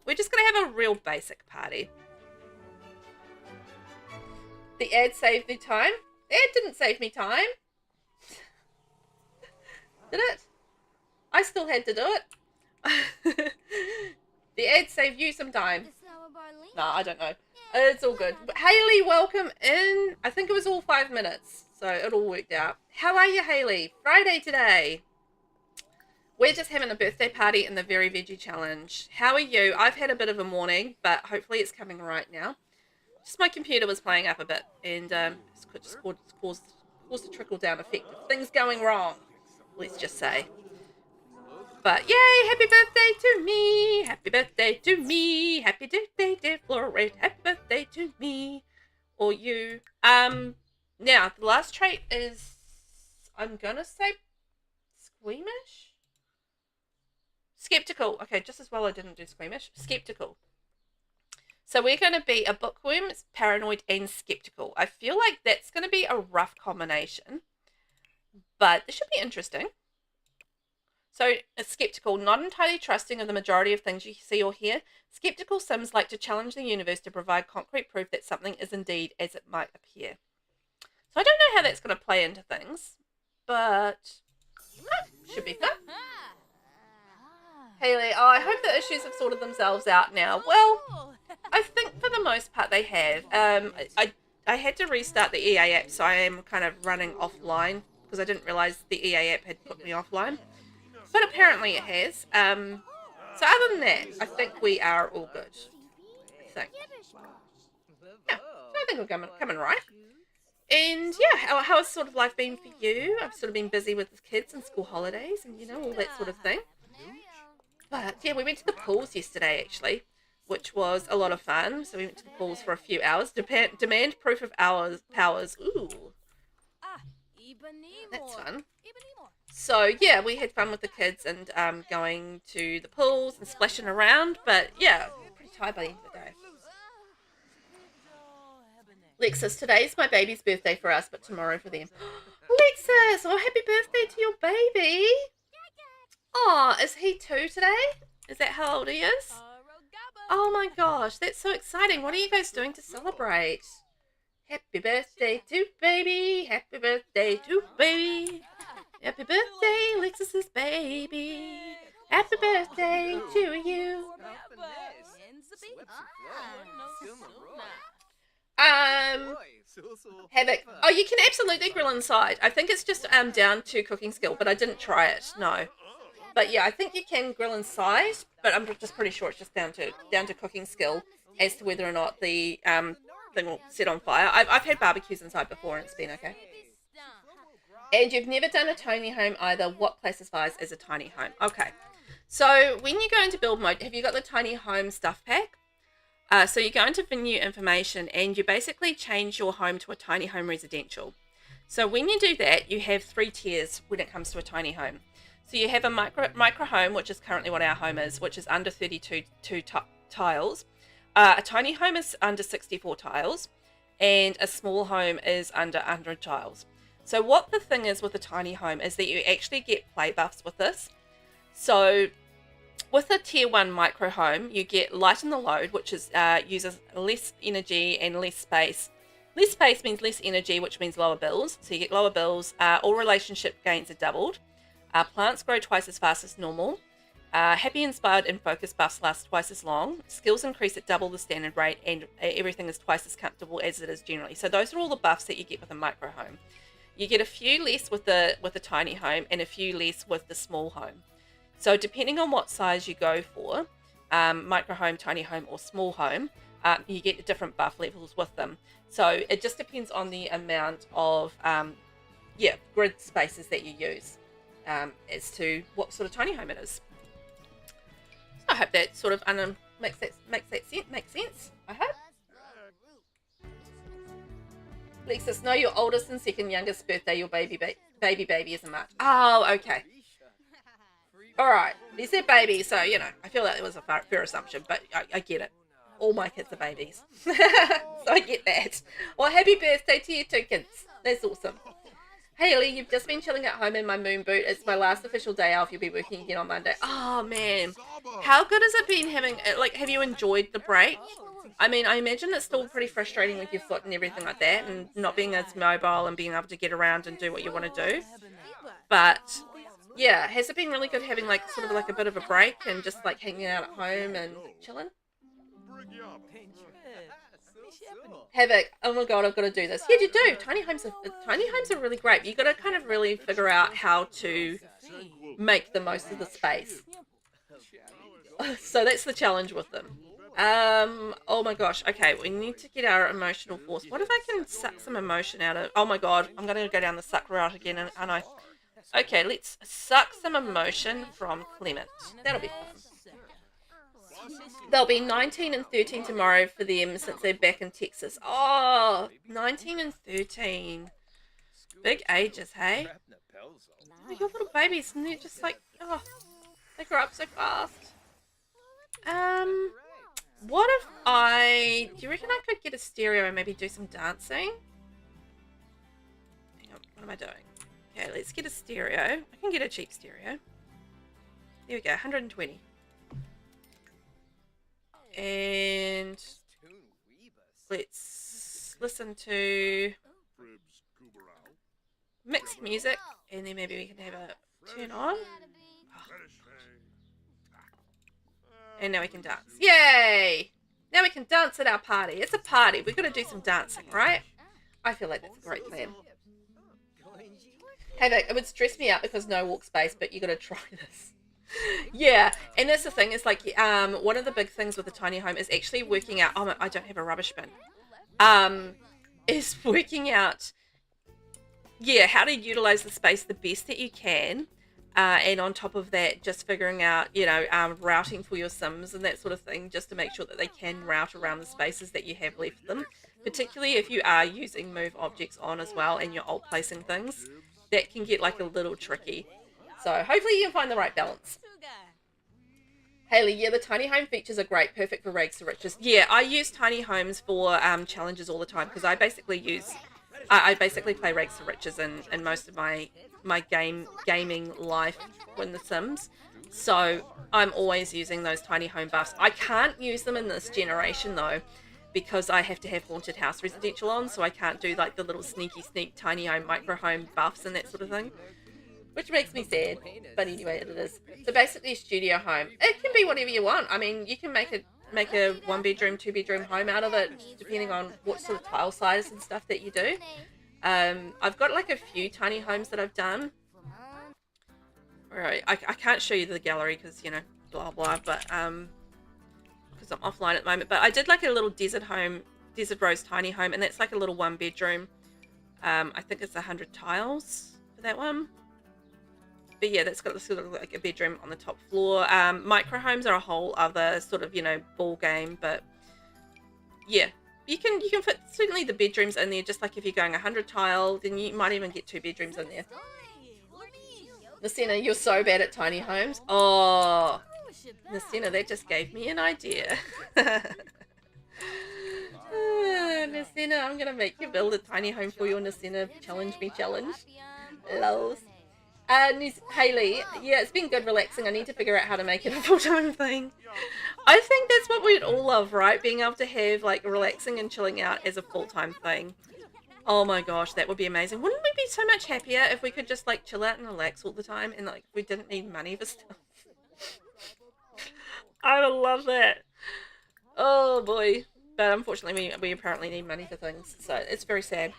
S1: We're just going to have a real basic party. The ad saved me time. The ad didn't save me time. Did it? I still had to do it. The ad saved you some time. No, I don't know. It's all good. But Haley, welcome in. I think it was all 5 minutes, so it all worked out. How are you, Haley? Friday today. We're just having a birthday party in the Very Veggie Challenge. How are you? I've had a bit of a morning, but hopefully it's coming right now. Just my computer was playing up a bit, and just caused a trickle-down effect of things going wrong, let's just say. But yay, happy birthday to me, happy birthday to me, happy birthday, dear Florette, happy birthday to me, or you. Now, the last trait is, I'm gonna say squeamish? Skeptical. Okay, just as well I didn't do squeamish. Skeptical. So we're going to be a bookworm, paranoid, and skeptical. I feel like that's going to be a rough combination, but it should be interesting. So a skeptical, not entirely trusting of the majority of things you see or hear. Skeptical Sims like to challenge the universe to provide concrete proof that something is indeed as it might appear. So I don't know how that's going to play into things, but should be fun. Haley, oh, I hope the issues have sorted themselves out now. Well, I think for the most part they have. I had to restart the EA app, so I am kind of running offline because I didn't realise the EA app had put me offline. But apparently it has. So other than that, I think we are all good. I think. Yeah, so I think we're coming right. And yeah, how has sort of life been for you? I've sort of been busy with the kids and school holidays and, you know, all that sort of thing. But yeah, we went to the pools yesterday actually, which was a lot of fun. So we went to the pools for a few hours. Demand proof of powers. Ooh. That's fun. So yeah, we had fun with the kids and going to the pools and splashing around. But yeah, pretty tired by the end of the day. Lexus, today's my baby's birthday for us, but tomorrow for them. Lexus, oh, happy birthday to your baby. Oh, is he 2 today? Is that how old he is? Oh my gosh, that's so exciting. What are you guys doing to celebrate? Happy birthday to baby. Happy birthday to baby. Happy birthday, Alexis's baby. Happy birthday to you. Havoc. Oh, you can absolutely grill inside. I think it's just down to cooking skill, but I didn't try it. No. But yeah, I think you can grill inside, but I'm just pretty sure it's just down to cooking skill as to whether or not the thing will set on fire. I've had barbecues inside before and it's been okay. And you've never done a tiny home either. What classifies as a tiny home? Okay. So when you go into build mode, have you got the tiny home stuff pack? So you go into venue information and you basically change your home to a tiny home residential. So when you do that, you have 3 tiers when it comes to a tiny home. So you have a micro home, which is currently what our home is, which is under 32 tiles. A tiny home is under 64 tiles, and a small home is under 100 tiles. So what the thing is with a tiny home is that you actually get play buffs with this. So with a tier 1 micro home, you get lighten the load, which is uses less energy and less space. Less space means less energy, which means lower bills. So you get lower bills. All relationship gains are doubled. Plants grow twice as fast as normal. Happy, inspired, and focused buffs last twice as long. Skills increase at double the standard rate, and everything is twice as comfortable as it is generally. So those are all the buffs that you get with a micro home. You get a few less with the tiny home and a few less with the small home. So depending on what size you go for, micro home, tiny home, or small home, you get different buff levels with them. So it just depends on the amount of grid spaces that you use as to what sort of tiny home it is. I hope that sort of makes sense. I hope. Lexus, no, your oldest and second youngest birthday, your baby is in March. Oh, okay. All right. He said baby, so, you know, I feel like it was a fair assumption, but I get it. All my kids are babies. So I get that. Well, happy birthday to you 2 kids. That's awesome. Hey, Ellie, you've just been chilling at home in my moon boot. It's my last official day off. You'll be working again on Monday. Oh, man. How good has it been have you enjoyed the break? I mean, I imagine it's still pretty frustrating with your foot and everything like that and not being as mobile and being able to get around and do what you want to do. But, yeah, has it been really good having, sort of a bit of a break and just, hanging out at home and chilling? Havoc, oh my god, I've got to do this. Yeah, you do. Tiny homes are really great. You've got to kind of really figure out how to make the most of the space. So that's the challenge with them. Oh my gosh. Okay, we need to get our emotional force. What if I can suck some emotion out of... Oh my god, I'm going to go down the suck route again, aren't I? Okay, let's suck some emotion from Clement. That'll be fun. They'll be 19 and 13 tomorrow for them since they're back in Texas. Oh, 19 and 13. Big ages, hey? Oh, your little babies, and they're just they grow up so fast. What if do you reckon I could get a stereo and maybe do some dancing? Hang on, what am I doing? Okay, let's get a stereo. I can get a cheap stereo. There we go, 120. And let's listen to mixed music, and then maybe we can have a turn on. Oh, and now we can dance. Yay! Now we can dance at our party. It's a party. We've got to do some dancing, right? I feel like that's a great plan. Havoc, it would stress me out because no walk space, but you got to try this. Yeah, and that's the thing. It's one of the big things with a tiny home is actually working out. Oh, I don't have a rubbish bin. Is working out, how to utilize the space the best that you can, and on top of that, just figuring out, routing for your Sims and that sort of thing, just to make sure that they can route around the spaces that you have left them. Particularly if you are using move objects on as well, and you're alt placing things, that can get a little tricky. So hopefully you can find the right balance. Haley, yeah, the tiny home features are great, perfect for rags to riches. Yeah, I use tiny homes for challenges all the time because I basically play rags to riches in most of my gaming life in The Sims. So I'm always using those tiny home buffs. I can't use them in this generation though, because I have to have haunted house residential on, so I can't do like the little sneaky sneak tiny home micro home buffs and that sort of thing, which makes me sad. But anyway, it is. So basically, studio home. It can be whatever you want. I mean, you can make a 1 bedroom, 2 bedroom home out of it, depending on what sort of tile size and stuff that you do. I've got like a few tiny homes that I've done. Alright, I can't show you the gallery because, you know, blah blah, but because I'm offline at the moment. But I did like a little desert rose tiny home, and that's like a little 1 bedroom. I think it's 100 tiles for that one. But yeah, that's got this sort of like a bedroom on the top floor. Micro homes are a whole other sort of, you know, ball game, but yeah, you can fit certainly the bedrooms in there. Just like if you're going 100 tile, then you might even get 2 bedrooms in there. Nasina, you're so bad at tiny homes. Oh, Nasina, that just gave me an idea. Nasina, I'm gonna make you build a tiny home for you, Nasina. Challenge me, challenge. Lols. Hayley, yeah, it's been good relaxing. I need to figure out how to make it a full-time thing. I think that's what we'd all love, right? Being able to have like relaxing and chilling out as a full-time thing. Oh my gosh, that would be amazing. Wouldn't we be so much happier if we could just like chill out and relax all the time, and like we didn't need money for stuff? I would love that. Oh boy. But unfortunately we apparently need money for things, so it's very sad.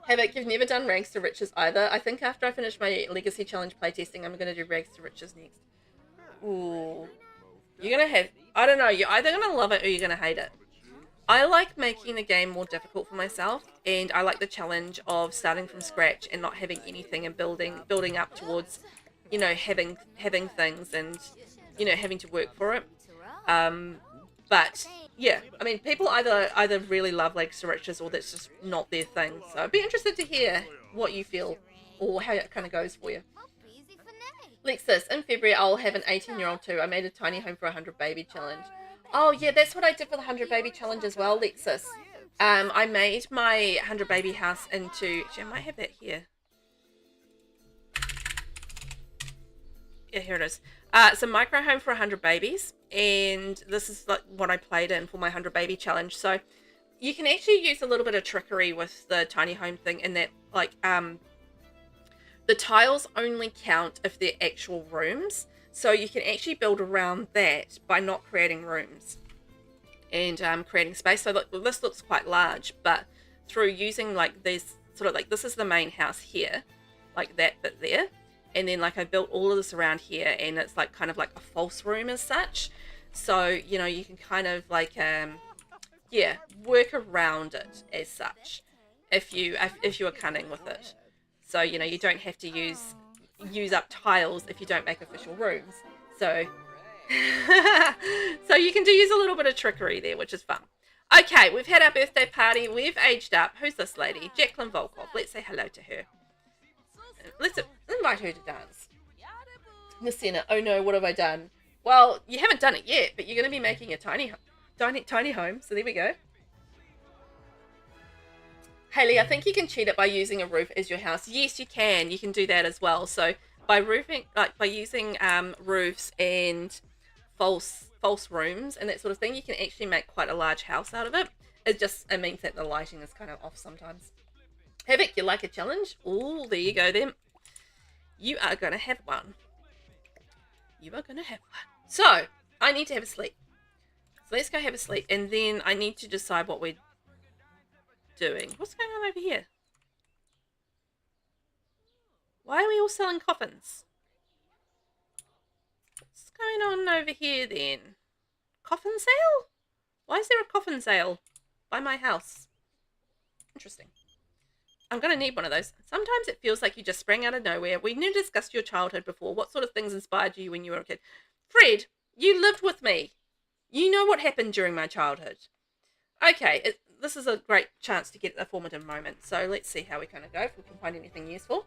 S1: Havoc, you've never done Rags to Riches either. I think after I finish my Legacy Challenge playtesting, I'm going to do Rags to Riches next. Ooh. You're going to have... I don't know. You're either going to love it or you're going to hate it. I like making the game more difficult for myself, and I like the challenge of starting from scratch and not having anything and building up towards, you know, having things and, you know, having to work for it. But yeah, I mean, people either really love Legs to Riches or that's just not their thing. So I'd be interested to hear what you feel or how it kind of goes for you. Lexus, in February I'll have an 18-year-old too. I made a tiny home for 100 baby challenge. Oh yeah, that's what I did for the 100 baby challenge as well, Lexus. I made my 100 baby house into... Actually, I might have that here. Yeah, here it is. It's a micro home for 100 babies, and this is like what I played in for my 100 baby challenge. So you can actually use a little bit of trickery with the tiny home thing in that, like, the tiles only count if they're actual rooms. So you can actually build around that by not creating rooms and creating space. So look, this looks quite large, but through using like this sort of like, this is the main house here, like that bit there. And then like I built all of this around here, and it's like kind of like a false room as such. So, you know, you can kind of like, yeah, work around it as such if you are cunning with it. So, you know, you don't have to use up tiles if you don't make official rooms. So, so you can use a little bit of trickery there, which is fun. Okay, we've had our birthday party. We've aged up. Who's this lady? Jacqueline Volkov. Let's say hello to her. Let's invite her to dance. Nasina, oh no, what have I done? Well, you haven't done it yet, but you're going to be making a tiny home. So there we go. Haley, I think you can cheat it by using a roof as your house. Yes, you can. You can do that as well. So by using roofs and false rooms and that sort of thing, you can actually make quite a large house out of it. It means that the lighting is kind of off sometimes. Havoc, you like a challenge? Oh, there you go then. You are going to have one. You are going to have one. So, I need to have a sleep. So let's go have a sleep. And then I need to decide what we're doing. What's going on over here? Why are we all selling coffins? What's going on over here then? Coffin sale? Why is there a coffin sale by my house? Interesting. I'm going to need one of those. Sometimes it feels like you just sprang out of nowhere. We never discussed your childhood before. What sort of things inspired you when you were a kid? Fred, you lived with me. You know what happened during my childhood. Okay, this is a great chance to get a formative moment. So let's see how we kind of go, if we can find anything useful.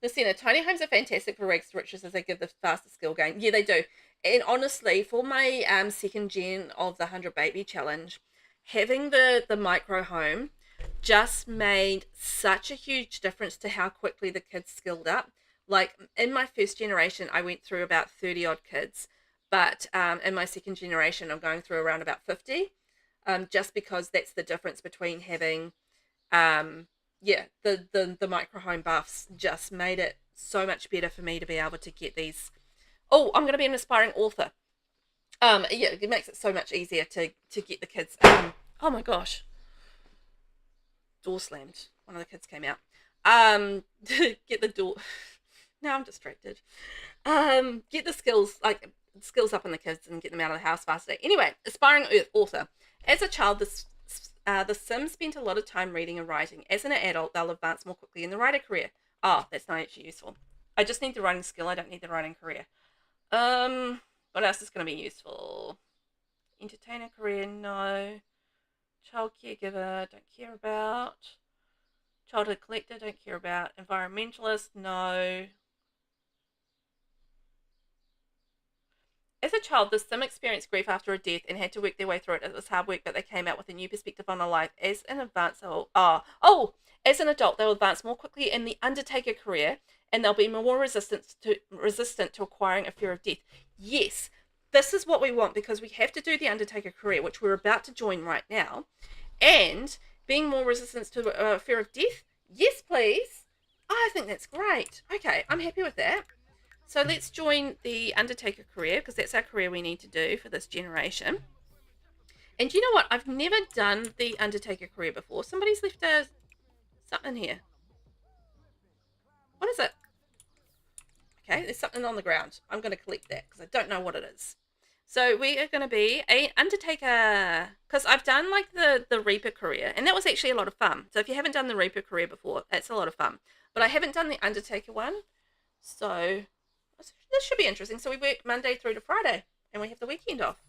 S1: Lucina, tiny homes are fantastic for Rags to Riches as they give the fastest skill gain. Yeah, they do. And honestly, for my second gen of the 100 baby challenge, having the micro home just made such a huge difference to how quickly the kids skilled up. Like in my first generation, I went through about 30 odd kids, but in my second generation, I'm going through around about 50, just because that's the difference between having, yeah, the micro home buffs just made it so much better for me to be able to get these. Oh, I'm going to be an aspiring author. Yeah, it makes it so much easier to get the kids. Oh my gosh, door slammed. One of the kids came out. To get the door. Now I'm distracted. Get the skills up in the kids and get them out of the house faster. Anyway, aspiring author. As a child, the Sims spent a lot of time reading and writing. As an adult, they'll advance more quickly in the writer career. Oh, that's not actually useful. I just need the writing skill. I don't need the writing career. What else is going to be useful? Entertainer career, no. Child caregiver, don't care about. Childhood collector, don't care about. Environmentalist, no. As a child, the Sim experienced grief after a death and had to work their way through it. It was hard work, but they came out with a new perspective on their life. As an adult, they'll advance more quickly in the Undertaker career, and they'll be more resistant to acquiring a fear of death. Yes, this is what we want, because we have to do the Undertaker career, which we're about to join right now, and being more resistant to fear of death. Yes, please. I think that's great. Okay, I'm happy with that. So let's join the Undertaker career, because that's our career we need to do for this generation. And you know what? I've never done the Undertaker career before. Somebody's left something here. What is it? Okay, there's something on the ground. I'm going to collect that because I don't know what it is. So we are going to be a Undertaker, because I've done like the Reaper career, and that was actually a lot of fun. So if you haven't done the Reaper career before, that's a lot of fun. But I haven't done the Undertaker one, so this should be interesting. So we work Monday through to Friday, and we have the weekend off.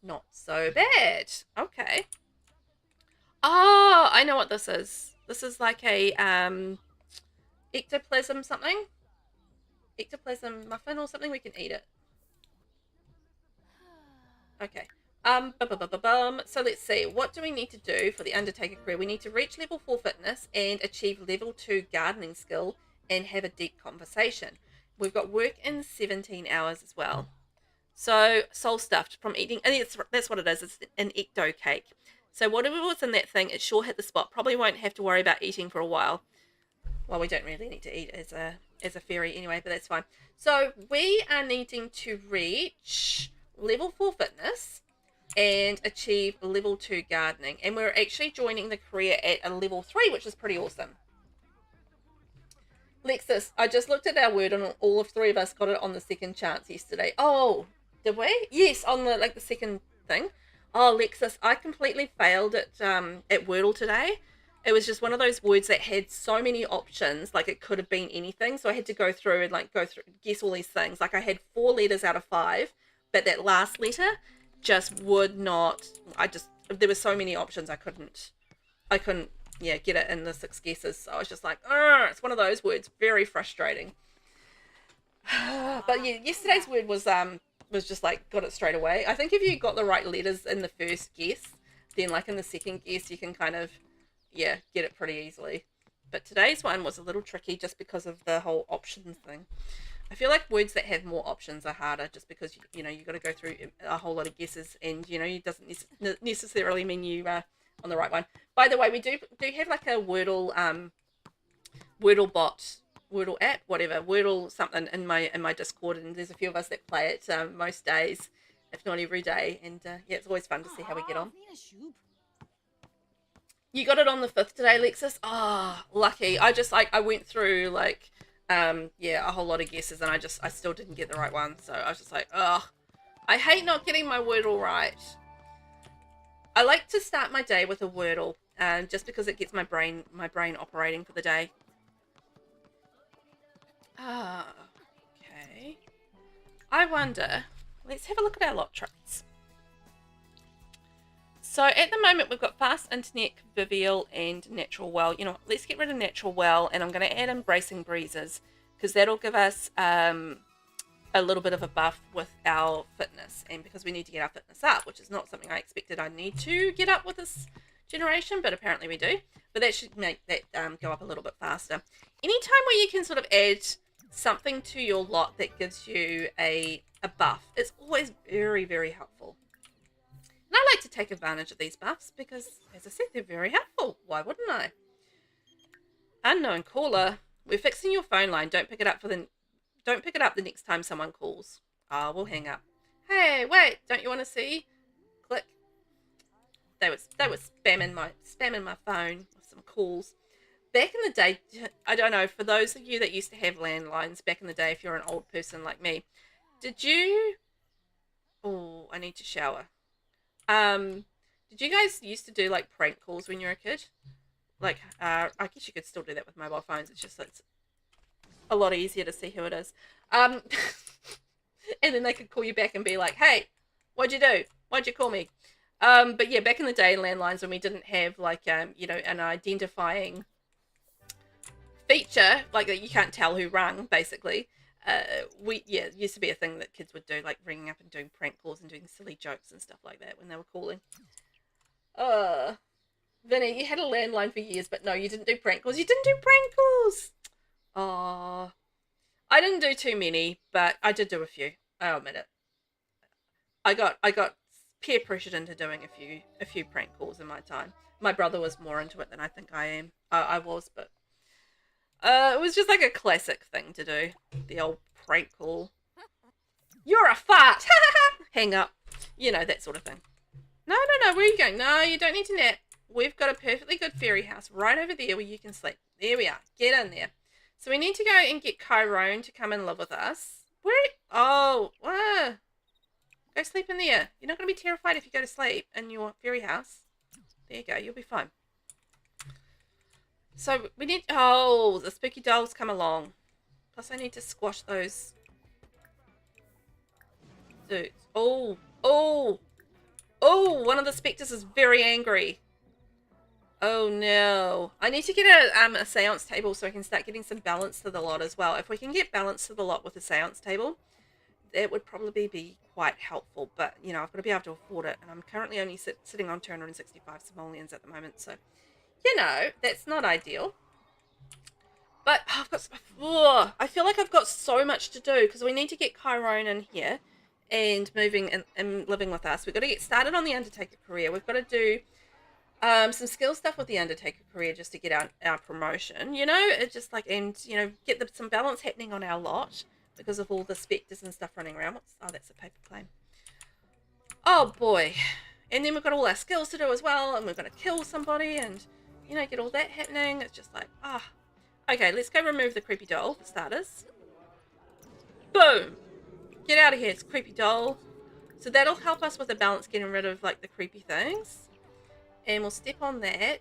S1: Not so bad. Okay. Oh, I know what this is. This is like a ectoplasm something. Ectoplasm muffin or something. We can eat it. Okay. So let's see. What do we need to do for the Undertaker career? We need to reach level 4 fitness and achieve level 2 gardening skill and have a deep conversation. We've got work in 17 hours as well. So soul stuffed from eating, and that's what it is. It's an ecto cake. So whatever was in that thing, it sure hit the spot. Probably won't have to worry about eating for a while. Well, we don't really need to eat as a fairy anyway, but that's fine. So we are needing to reach level 4 fitness and achieve level 2 gardening. And we're actually joining the career at a level 3, which is pretty awesome. Lexus, I just looked at our word and all of 3 of us got it on the second chance yesterday. Oh, did we? Yes, on the second thing. Oh, Lexus, I completely failed at Wordle today. It was just one of those words that had so many options, like it could have been anything. So I had to go through and guess all these things. Like I had 4 letters out of 5, but that last letter just would not. There were so many options I couldn't get it in the 6 guesses. So I was just like, it's one of those words, very frustrating. But yeah, yesterday's word was just like got it straight away. I think if you got the right letters in the first guess, then like in the second guess you can kind of get it pretty easily. But today's one was a little tricky just because of the whole options thing. I feel like words that have more options are harder just because you got to go through a whole lot of guesses, and it doesn't necessarily mean you are on the right one. By the way, we do have like a Wordle Wordle bot, Wordle app, whatever, Wordle something in my Discord, and there's a few of us that play it most days, if not every day, and it's always fun to see how we get on. You got it on the 5th today, Lexus? Oh, lucky. I went through a whole lot of guesses, and I still didn't get the right one, so I was just like, I hate not getting my Wordle right. I like to start my day with a Wordle, just because it gets my brain operating for the day. Okay. I wonder, let's have a look at our lot traits. So at the moment we've got fast internet, convivial, and natural well. Let's get rid of natural well, and I'm going to add embracing breezes, because that'll give us a little bit of a buff with our fitness, and because we need to get our fitness up, which is not something I expected I need to get up with this generation, but apparently we do. But that should make that go up a little bit faster. Anytime where you can sort of add something to your lot that gives you a buff. It's always very, very helpful. And I like to take advantage of these buffs because, as I said, they're very helpful. Why wouldn't I? Unknown caller. We're fixing your phone line. Don't pick it up the next time someone calls. We'll hang up. Hey, wait, don't you want to see? Click. They were spamming my phone with some calls. Back in the day, I don't know, for those of you that used to have landlines back in the day, if you're an old person like me, did you... Oh, I need to shower. Did you guys used to do like prank calls when you were a kid? Like, I guess you could still do that with mobile phones. It's just it's a lot easier to see who it is. And then they could call you back and be like, hey, what'd you do? Why'd you call me? But yeah, back in the day, landlines, when we didn't have like, you know, an identifying feature, like that you can't tell who rang, basically. It used to be a thing that kids would do, like ringing up and doing prank calls and doing silly jokes and stuff like that when they were calling. Vinny, you had a landline for years, but no, you didn't do prank calls. You didn't do prank calls. Oh, I didn't do too many, but I did do a few. I'll admit it. I got peer pressured into doing a few prank calls in my time. My brother was more into it than I think I was, but it was just like a classic thing to do. The old prank call. You're a fart! Hang up. You know, that sort of thing. No, where are you going? No, you don't need to nap. We've got a perfectly good fairy house right over there where you can sleep. There we are. Get in there. So we need to go and get Chiron to come and live with us. Where? Oh, go sleep in there. You're not going to be terrified if you go to sleep in your fairy house. There you go. You'll be fine. So we need... Oh, the spooky dolls come along. Plus I need to squash those dudes. Oh, one of the spectres is very angry. Oh no. I need to get a seance table so I can start getting some balance to the lot as well. If we can get balance to the lot with a seance table, that would probably be quite helpful. But, you know, I've got to be able to afford it. And I'm currently only sitting on 265 simoleons at the moment. So, you know, that's not ideal. But I feel like I've got so much to do because we need to get Chiron in here and moving and living with us. We've got to get started on the Undertaker career. We've got to do some skill stuff with the Undertaker career just to get our promotion, you know, it's just like, and, you know, get some balance happening on our lot because of all the spectres and stuff running around. That's a paper plane. Oh boy. And then we've got all our skills to do as well, and we're going to kill somebody and, you know, get all that happening. It's just like, okay, let's go remove the creepy doll for starters. Boom. Get out of here, it's a creepy doll. So that'll help us with the balance, getting rid of like the creepy things. And we'll step on that.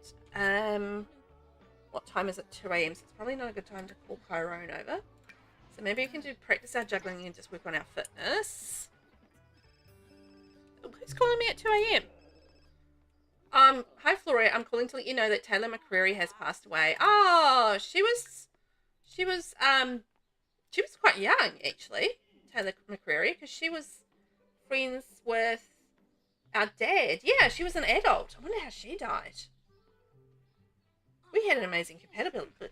S1: What time is it? 2 a.m. So it's probably not a good time to call Chiron over. So maybe we can practice our juggling and just work on our fitness. Oh, who's calling me at 2 a.m.? Hi Floria, I'm calling to let you know that Taylor McCreary has passed away. Oh, she was quite young actually, Taylor McCreary, because she was friends with our dad. Yeah, she was an adult. I wonder how she died. We had an amazing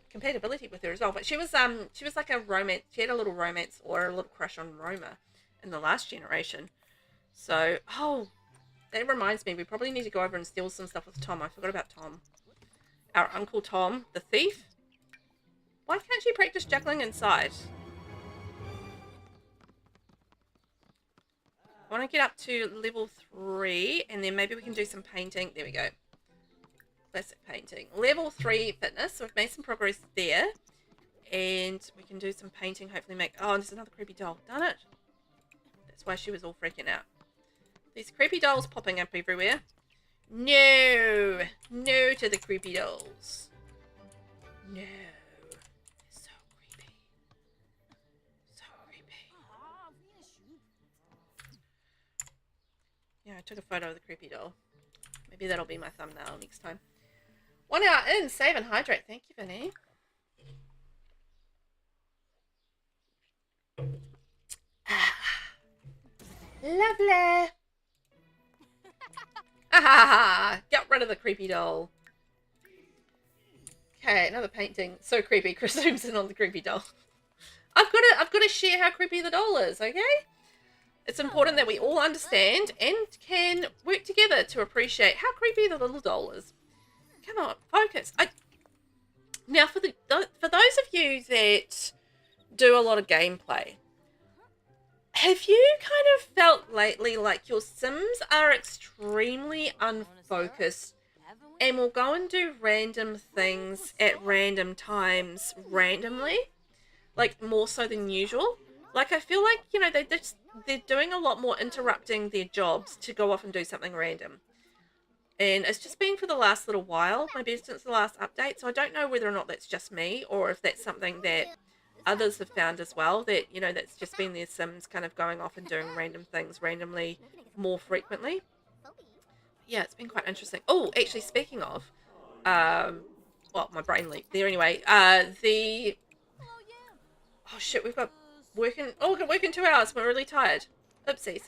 S1: compatibility with her as well. But she was like a romance. She had a little romance or a little crush on Roma in the last generation. So, that reminds me, we probably need to go over and steal some stuff with Tom. I forgot about Tom. Our Uncle Tom, the thief. Why can't she practice juggling inside? I want to get up to level 3, and then maybe we can do some painting. There we go. Classic painting. Level 3 fitness. So we've made some progress there. And we can do some painting, hopefully make... Oh, there's another creepy doll. Darn it. That's why she was all freaking out. These creepy dolls popping up everywhere. No. No to the creepy dolls. No. They're so creepy. So creepy. Yeah, I took a photo of the creepy doll. Maybe that'll be my thumbnail next time. 1 hour in. Save and hydrate. Thank you, Vinny. Lovely. Get rid of the creepy doll. Okay, another painting. So creepy. Chris zooms in on the creepy doll. I've got to share how creepy the doll is, okay? It's important that we all understand and can work together to appreciate how creepy the little doll is. Come on, focus. Now, for those of you that do a lot of gameplay, have you kind of felt lately like your Sims are extremely unfocused and will go and do random things at random times randomly? Like, more so than usual? Like, I feel like, you know, they're doing a lot more interrupting their jobs to go off and do something random. And it's just been for the last little while, maybe since the last update, so I don't know whether or not that's just me, or if that's something that others have found as well, that, you know, that's just been their Sims kind of going off and doing random things randomly more frequently. Yeah, it's been quite interesting. Oh, actually, speaking of, well, my brain leaked there anyway, oh shit, we've got work in 2 hours, we're really tired. Oopsies.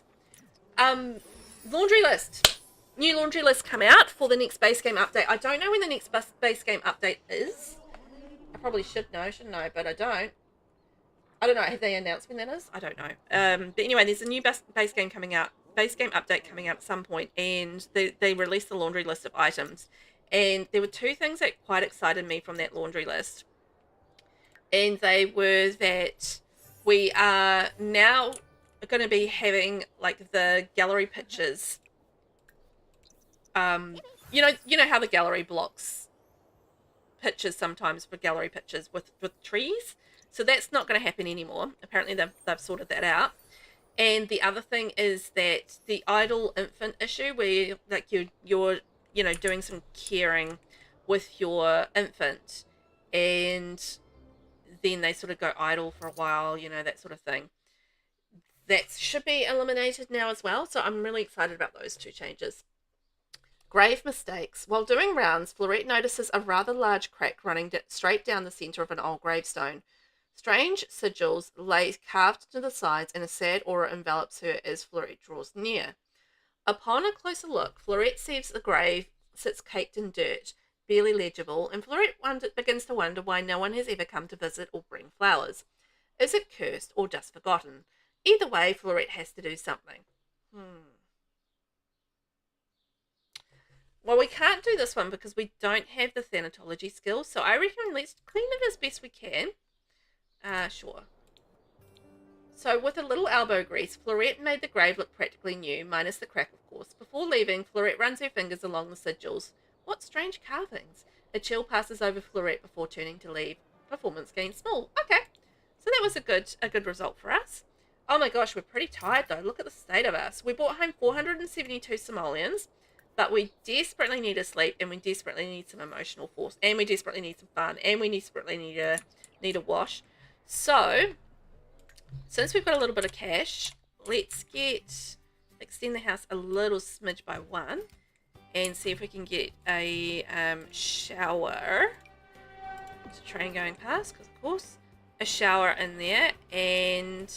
S1: Laundry list. New laundry list come out for the next base game update. I don't know when the next base game update is. I probably should know, shouldn't I? But I don't. I don't know. Have they announced when that is? I don't know. But anyway, there's a new base game coming out. Base game update coming out at some point, and they released the laundry list of items. And there were 2 things that quite excited me from that laundry list. And they were that we are now going to be having like the gallery pictures. You know how the gallery blocks pictures sometimes for gallery pictures with trees. So that's not going to happen anymore. Apparently they've sorted that out. And the other thing is that the idle infant issue, where like you're you know doing some caring with your infant, and then they sort of go idle for a while, you know, that sort of thing. That should be eliminated now as well. So I'm really excited about those 2 changes. Grave mistakes. While doing rounds, Fleurette notices a rather large crack running straight down the centre of an old gravestone. Strange sigils lay carved to the sides, and a sad aura envelops her as Fleurette draws near. Upon a closer look, Fleurette sees the grave sits caked in dirt, barely legible, and Fleurette begins to wonder why no one has ever come to visit or bring flowers. Is it cursed or just forgotten? Either way, Fleurette has to do something. Well, we can't do this one because we don't have the thanatology skills, so I reckon let's clean it as best we can. Sure. So with a little elbow grease, Fleurette made the grave look practically new, minus the crack, of course. Before leaving, Fleurette runs her fingers along the sigils. What strange carvings. A chill passes over Fleurette before turning to leave. Performance gain small. Okay. So that was a good result for us. Oh my gosh, we're pretty tired though. Look at the state of us. We brought home 472 simoleons. But we desperately need a sleep, and we desperately need some emotional force, and we desperately need some fun, and we desperately need a wash. So, since we've got a little bit of cash, let's extend the house a little smidge by 1, and see if we can get a shower. There's a train going past, because of course, a shower in there, and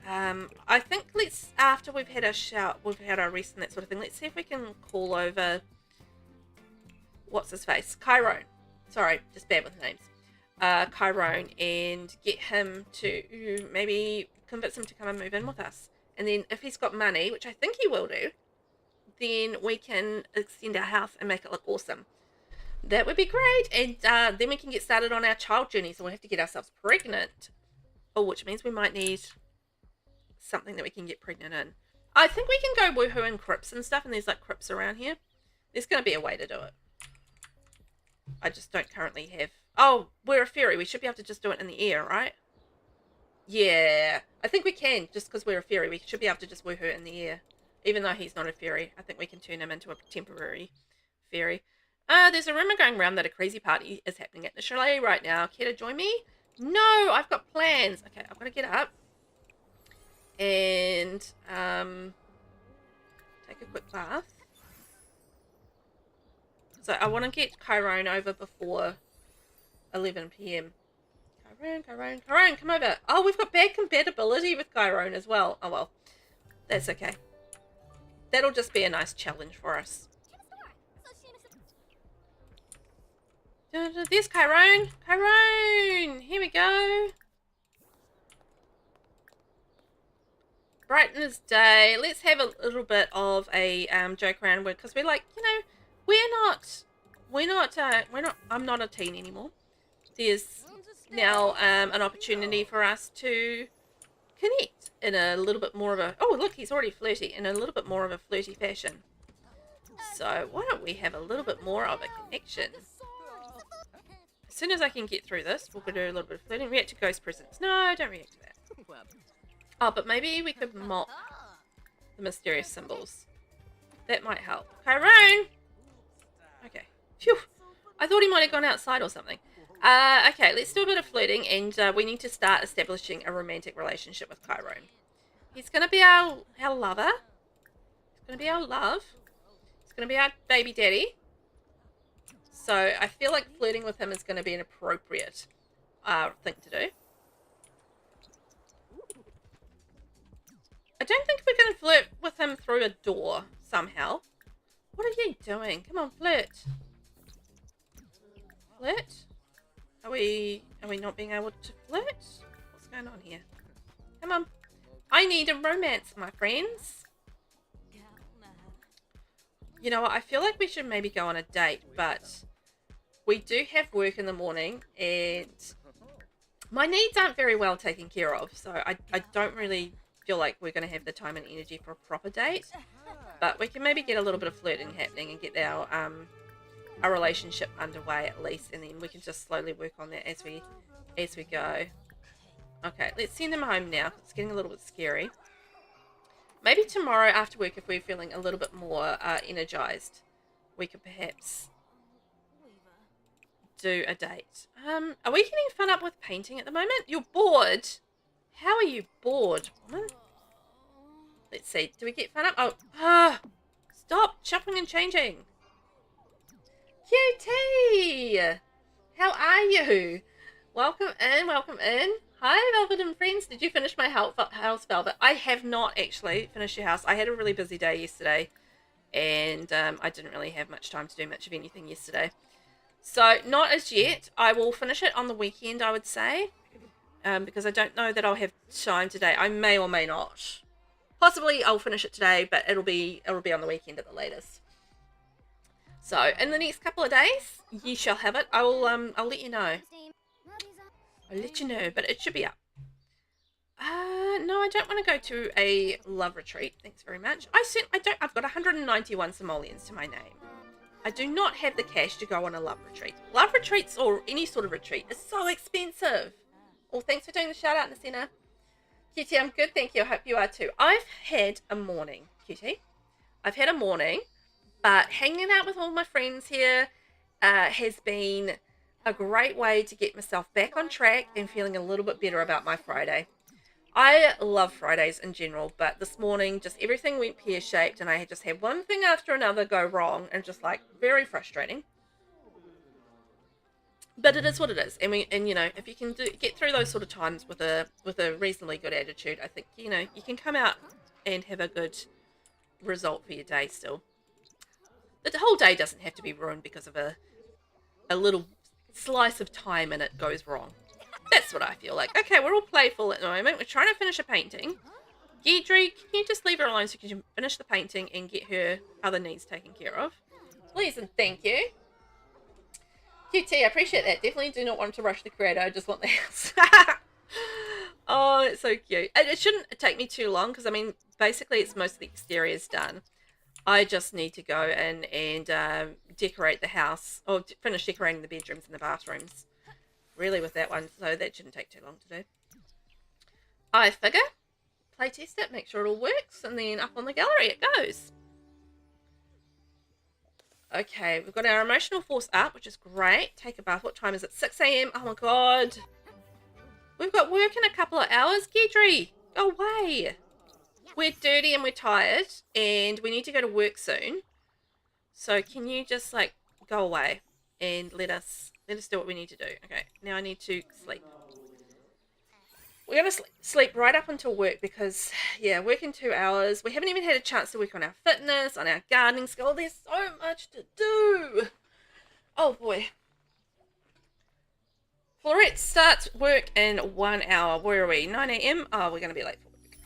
S1: I think after we've had a shower, we've had our rest and that sort of thing, let's see if we can call over, what's his face? Chiron. Sorry, just bad with names. Chiron, and get him to maybe convince him to come and move in with us. And then if he's got money, which I think he will do, then we can extend our house and make it look awesome. That would be great. And then we can get started on our child journey, so we'll have to get ourselves pregnant. Oh, which means we might need something that we can get pregnant in. I think we can go woohoo in crypts and stuff, and there's like crypts around here. There's going to be a way to do it. I just don't currently have... Oh, we're a fairy. We should be able to just do it in the air, right? Yeah. I think we can, just because we're a fairy. We should be able to just woohoo in the air. Even though he's not a fairy. I think we can turn him into a temporary fairy. There's a rumor going around that a crazy party is happening at the chalet right now. Care to join me? No, I've got plans. Okay, I've got to get up. And take a quick bath. So I want to get Chiron over before 11 p.m. Chiron, come over. Oh, we've got bad compatibility with Chiron as well. Oh well, that's okay. That'll just be a nice challenge for us. There's Chiron. Chiron, here we go. brighten his day. Let's have a little bit of a joke around with, because we're like, you know, I'm not a teen anymore. There's now an opportunity for us to connect in a little bit more of a, oh look, he's already flirty, in a little bit more of a flirty fashion. So why don't we have a little bit more of a connection? As soon as I can get through this, we'll do a little bit of flirting. React to ghost presents. No, don't react to that. Oh, but maybe we could mock the mysterious symbols. That might help. Chiron! Okay. Phew. I thought he might have gone outside or something. Okay, let's do a bit of flirting, and we need to start establishing a romantic relationship with Chiron. He's going to be our lover. He's going to be our love. He's going to be our baby daddy. So I feel like flirting with him is going to be an appropriate thing to do. I don't think we're going to flirt with him through a door somehow. What are you doing? Come on, flirt. Flirt? Are we not being able to flirt? What's going on here? Come on. I need a romance, my friends. You know what? I feel like we should maybe go on a date, but we do have work in the morning, and my needs aren't very well taken care of, so I don't really feel like we're going to have the time and energy for a proper date. But we can maybe get a little bit of flirting happening and get our relationship underway at least, and then we can just slowly work on that as we go. Okay, let's send him home now. It's getting a little bit scary. Maybe tomorrow after work, if we're feeling a little bit more energized, we could perhaps do a date. Are we getting fun up with painting at the moment? You're bored? How are you bored, woman? Let's see. Do we get fun up? Oh, stop chopping and changing. QT! How are you? Welcome in, welcome in. Hi, Velvet and friends. Did you finish my house, Velvet? I have not actually finished your house. I had a really busy day yesterday, and I didn't really have much time to do much of anything yesterday. So, not as yet. I will finish it on the weekend, I would say, because I don't know that I'll have time today. I may or may not. Possibly I'll finish it today, but it'll be on the weekend at the latest. So, in the next couple of days, ye shall have it. I'll let you know. I'll let you know, but it should be up. No, I don't want to go to a love retreat. Thanks very much. I've got 191 simoleons to my name. I do not have the cash to go on a love retreat. Love retreats or any sort of retreat is so expensive. Well, thanks for doing the shout out, Nasina. QT, I'm good, thank you. I hope you are too. I've had a morning, QT. I've had a morning, but hanging out with all my friends here has been a great way to get myself back on track and feeling a little bit better about my Friday. I love Fridays in general, but this morning just everything went pear-shaped, and I just had one thing after another go wrong, and just like very frustrating. But it is what it is, and you know, if you can get through those sort of times with a reasonably good attitude, I think you know you can come out and have a good result for your day still. But the whole day doesn't have to be ruined because of a little slice of time and it goes wrong. That's what I feel like. Okay, we're all playful at the moment. We're trying to finish a painting. Deidre, can you just leave her alone so you can finish the painting and get her other needs taken care of? Please and thank you. QT, I appreciate that. Definitely do not want to rush the creator. I just want the house. Oh, it's so cute. It shouldn't take me too long because, I mean, basically it's most of the exterior's done. I just need to go in and decorate the house, or finish decorating the bedrooms and the bathrooms. Really with that one, so that shouldn't take too long to do. I figure, play test it, make sure it all works, and then up on the gallery it goes. Okay, we've got our emotional force up, which is great. Take a bath. What time is it? 6 a.m. Oh my god. We've got work in a couple of hours. Gidry, go away. We're dirty and we're tired, and we need to go to work soon. So can you just like go away and let us do what we need to do? Okay, now I need to sleep. We're gonna sleep right up until work because yeah, work in 2 hours. We haven't even had a chance to work on our fitness, on our gardening skill. There's so much to do. Oh boy. Florette starts work in 1 hour. Where are we? 9 a.m. Oh, we're gonna be late for work.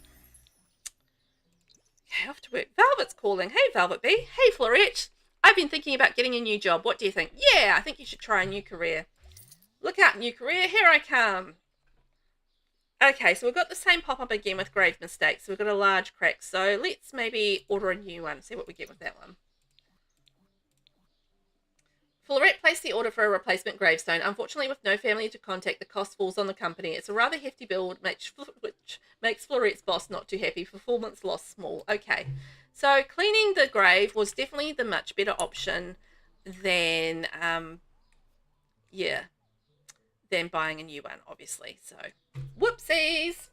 S1: Okay, off to work. Velvet's calling. Hey, VelvettB. Hey, Florette. I've been thinking about getting a new job. What do you think? Yeah, I think you should try a new career. Look out, new career. Here I come. Okay, so we've got the same pop-up again with grave mistakes. So we've got a large crack. So let's maybe order a new one. See what we get with that one. Florette placed the order for a replacement gravestone. Unfortunately, with no family to contact, the cost falls on the company. It's a rather hefty bill, which makes Florette's boss not too happy. Performance loss small. Okay, so cleaning the grave was definitely the much better option than, than buying a new one, obviously. So, whoopsies.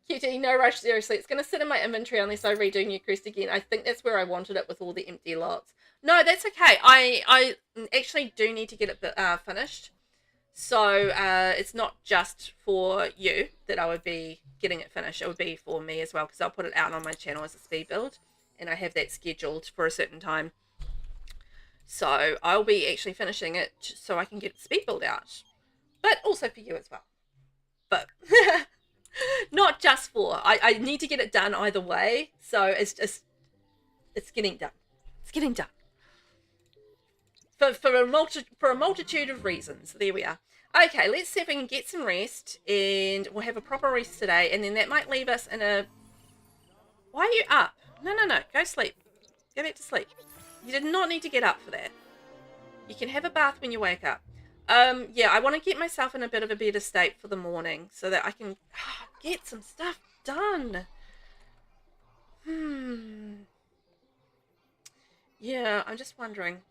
S1: QT, no rush, seriously. It's going to sit in my inventory unless I redo New Crest again. I think that's where I wanted it with all the empty lots. No, that's okay. I actually do need to get it finished. So it's not just for you that I would be getting it finished. It would be for me as well, because I'll put it out on my channel as a speed build. And I have that scheduled for a certain time. So I'll be actually finishing it so I can get the speed build out. But also for you as well. But... not just for, I need to get it done either way, so it's getting done. It's getting done. For a multitude of reasons. There we are. Okay, let's see if we can get some rest, and we'll have a proper rest today, and then that might leave us in a... Why are you up? No, go sleep. Go back to sleep. You did not need to get up for that. You can have a bath when you wake up. Yeah, I want to get myself in a bit of a better state for the morning so that I can get some stuff done. Yeah, I'm just wondering.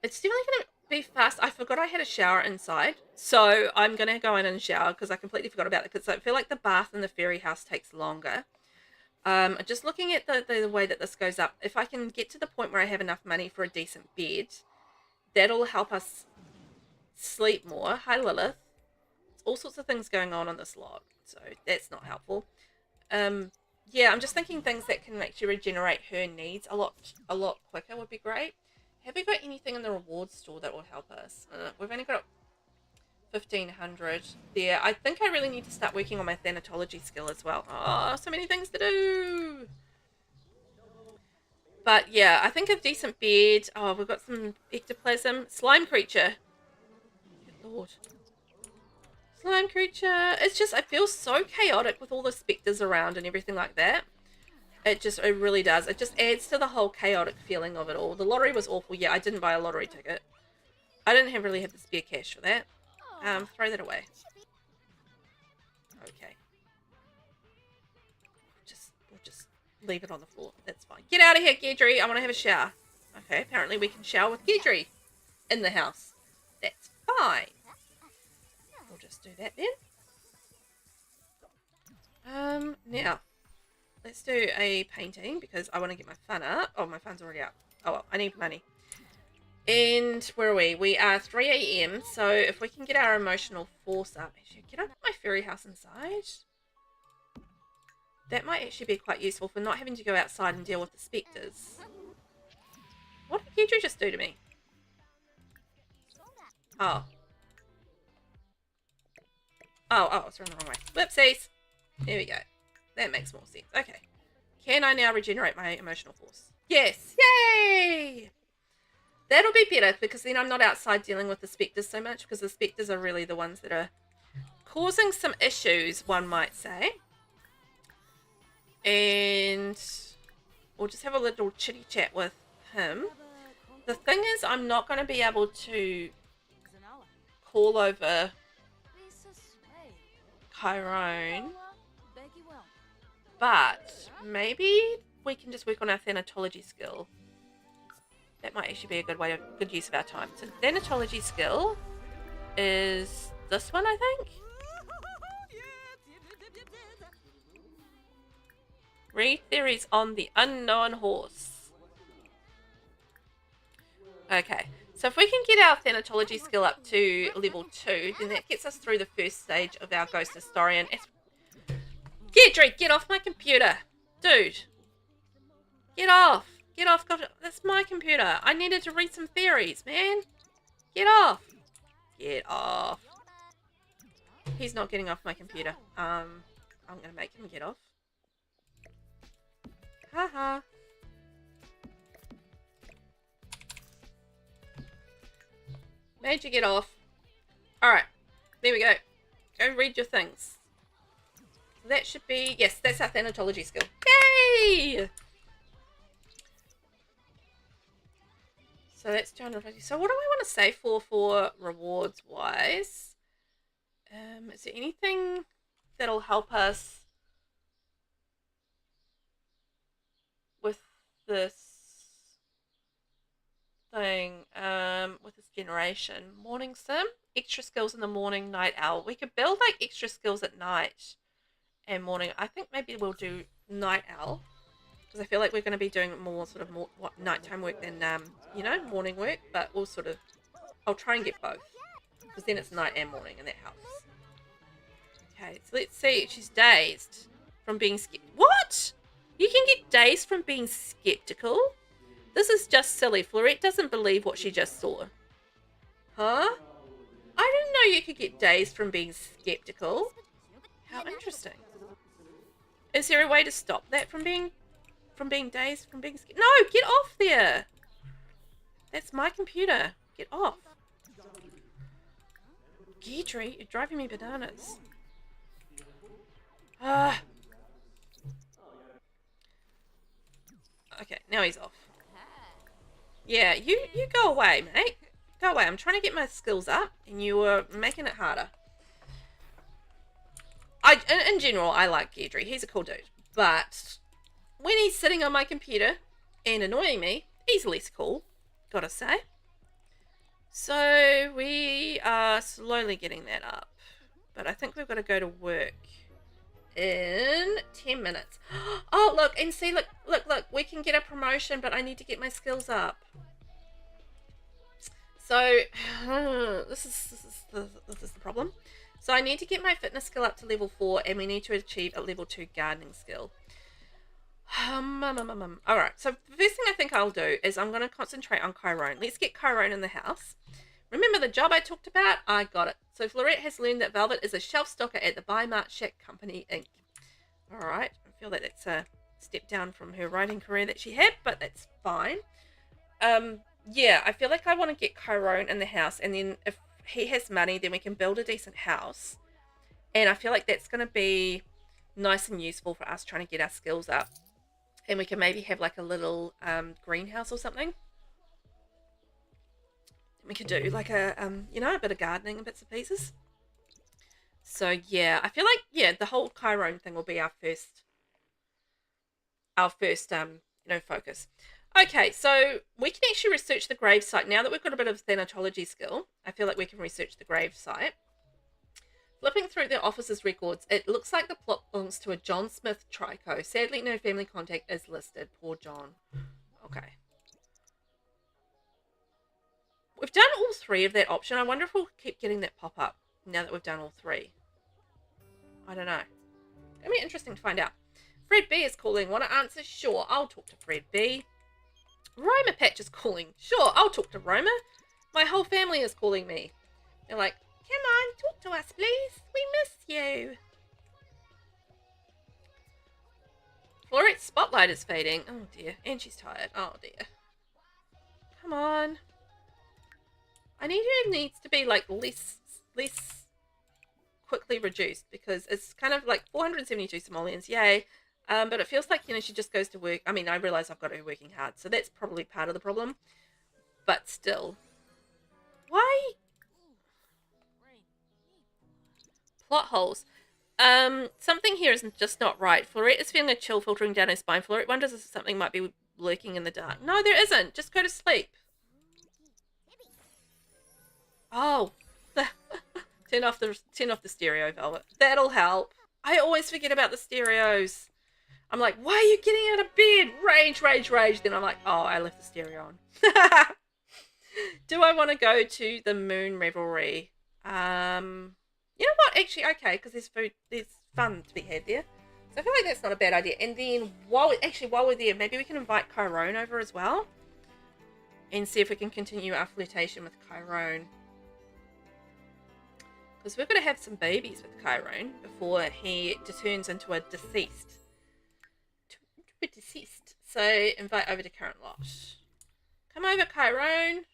S1: It's definitely going to be fast. I forgot I had a shower inside, so I'm going to go in and shower because I completely forgot about it, because I feel like the bath in the fairy house takes longer. Just looking at the way that this goes up, if I can get to the point where I have enough money for a decent bed, that'll help us sleep more. Hi, Lilith. All sorts of things going on this lot, so that's not helpful. Yeah, I'm just thinking things that can actually regenerate her needs a lot quicker would be great. Have we got anything in the rewards store that will help us? We've only got 1,500 there. I think I really need to start working on my thanatology skill as well. Oh, so many things to do. But yeah, I think a decent bed. Oh, we've got some ectoplasm. Slime creature. Good lord. Slime creature. It's just, it feels so chaotic with all the specters around and everything like that. It really does. It just adds to the whole chaotic feeling of it all. The lottery was awful. Yeah, I didn't buy a lottery ticket. I didn't really have the spare cash for that. Throw that away. Okay. We'll just leave it on the floor. That's fine. Get out of here, Gedry. I want to have a shower. Okay, apparently we can shower with Gedry in the house. That's fine. We'll just do that then. Now, let's do a painting because I want to get my fun up. Oh, my fun's already up. Oh, well, I need money. And where are we? We are 3 a.m. So if we can get our emotional force up. Actually, can I put my fairy house inside? That might actually be quite useful for not having to go outside and deal with the spectres. What did Gedry just do to me? Oh. Oh, it's run the wrong way. Whoopsies. There we go. That makes more sense. Okay. Can I now regenerate my emotional force? Yes. Yay! That'll be better because then I'm not outside dealing with the spectres so much, because the spectres are really the ones that are causing some issues, one might say. And we'll just have a little chitty chat with him. The thing is, I'm not going to be able to call over Chiron, but maybe we can just work on our thanatology skill. That might actually be a good use of our time. So thanatology skill is this one, I think. Read theories on the unknown horse. Okay, so if we can get our thanatology skill up to level 2, then that gets us through the first stage of our ghost historian. Gedry, get off my computer, dude. Get off. Get off. God, that's my computer. I needed to read some theories, man. Get off. Get off. He's not getting off my computer. I'm going to make him get off. Haha. Made you get off. Alright. There we go. Go read your things. That should be... Yes, that's our thanatology skill. Yay! So that's 250. So what do I want to save for rewards-wise? Is there anything that'll help us with this thing? With this generation. Morning sim? Extra skills in the morning, night owl. We could build like extra skills at night and morning. I think maybe we'll do night owl. Because I feel like we're going to be doing more sort of nighttime work than, you know, morning work. But we'll sort of... I'll try and get both. Because then it's night and morning in that house. Okay, so let's see. She's dazed from being What? You can get dazed from being skeptical? This is just silly. Florette doesn't believe what she just saw. Huh? I didn't know you could get dazed from being skeptical. How interesting. Is there a way to stop that from being dazed, from being scared? No, get off there. That's my computer. Get off. Guidry, you're driving me bananas. Okay, now he's off. Yeah, you go away, mate. Go away. I'm trying to get my skills up, and you were making it harder. In general, I like Guidry. He's a cool dude. But when he's sitting on my computer and annoying me, he's less cool, gotta say. So we are slowly getting that up. But I think we've got to go to work in 10 minutes. Oh, look, and see, look, we can get a promotion, but I need to get my skills up. So, this is the problem. So I need to get my fitness skill up to level 4, and we need to achieve a level 2 gardening skill. Alright, so the first thing I think I'll do is I'm going to concentrate on Chiron. Let's get Chiron in the house. Remember the job I talked about? I got it. So Florette has learned that Velvet is a shelf stocker at the Buy Mart Shack Company, Inc. Alright, I feel that that's a step down from her writing career that she had, but that's fine. Yeah, I feel like I want to get Chiron in the house, and then if he has money, then we can build a decent house. And I feel like that's going to be nice and useful for us trying to get our skills up. And we can maybe have like a little greenhouse or something. We could do like a, you know, a bit of gardening and bits and pieces. So yeah, I feel like, yeah, the whole Chiron thing will be our first, you know, focus. Okay, so we can actually research the grave site. Now that we've got a bit of thanatology skill, I feel like we can research the grave site. Flipping through the officer's records, it looks like the plot belongs to a John Smith Trico. Sadly, no family contact is listed. Poor John. Okay. We've done all 3 of that option. I wonder if we'll keep getting that pop-up now that we've done all 3. I don't know. It'll be interesting to find out. Fred B is calling. Want to answer? Sure, I'll talk to Fred B. Roma Patch is calling. Sure, I'll talk to Roma. My whole family is calling me. They're like, come on, talk to us, please. We miss you. Florette's spotlight is fading. Oh, dear. And she's tired. Oh, dear. Come on. I need her needs to be, like, less quickly reduced, because it's kind of like 472 simoleons. Yay. But it feels like, you know, she just goes to work. I mean, I realize I've got her working hard, so that's probably part of the problem. But still. Why? Plot holes. Something here is just not right. Florette is feeling a chill filtering down her spine. Florette wonders if something might be lurking in the dark. No, there isn't. Just go to sleep. Oh. turn off the stereo, Velvet. That'll help. I always forget about the stereos. I'm like, why are you getting out of bed? Rage. Then I'm like, oh, I left the stereo on. Do I want to go to the moon revelry? You know what? Actually, okay, because there's fun to be had there. So I feel like that's not a bad idea. And then while we're there, maybe we can invite Chiron over as well. And see if we can continue our flirtation with Chiron. Because we're going to have some babies with Chiron before he turns into a deceased. So invite over to current lot. Come over, Chiron.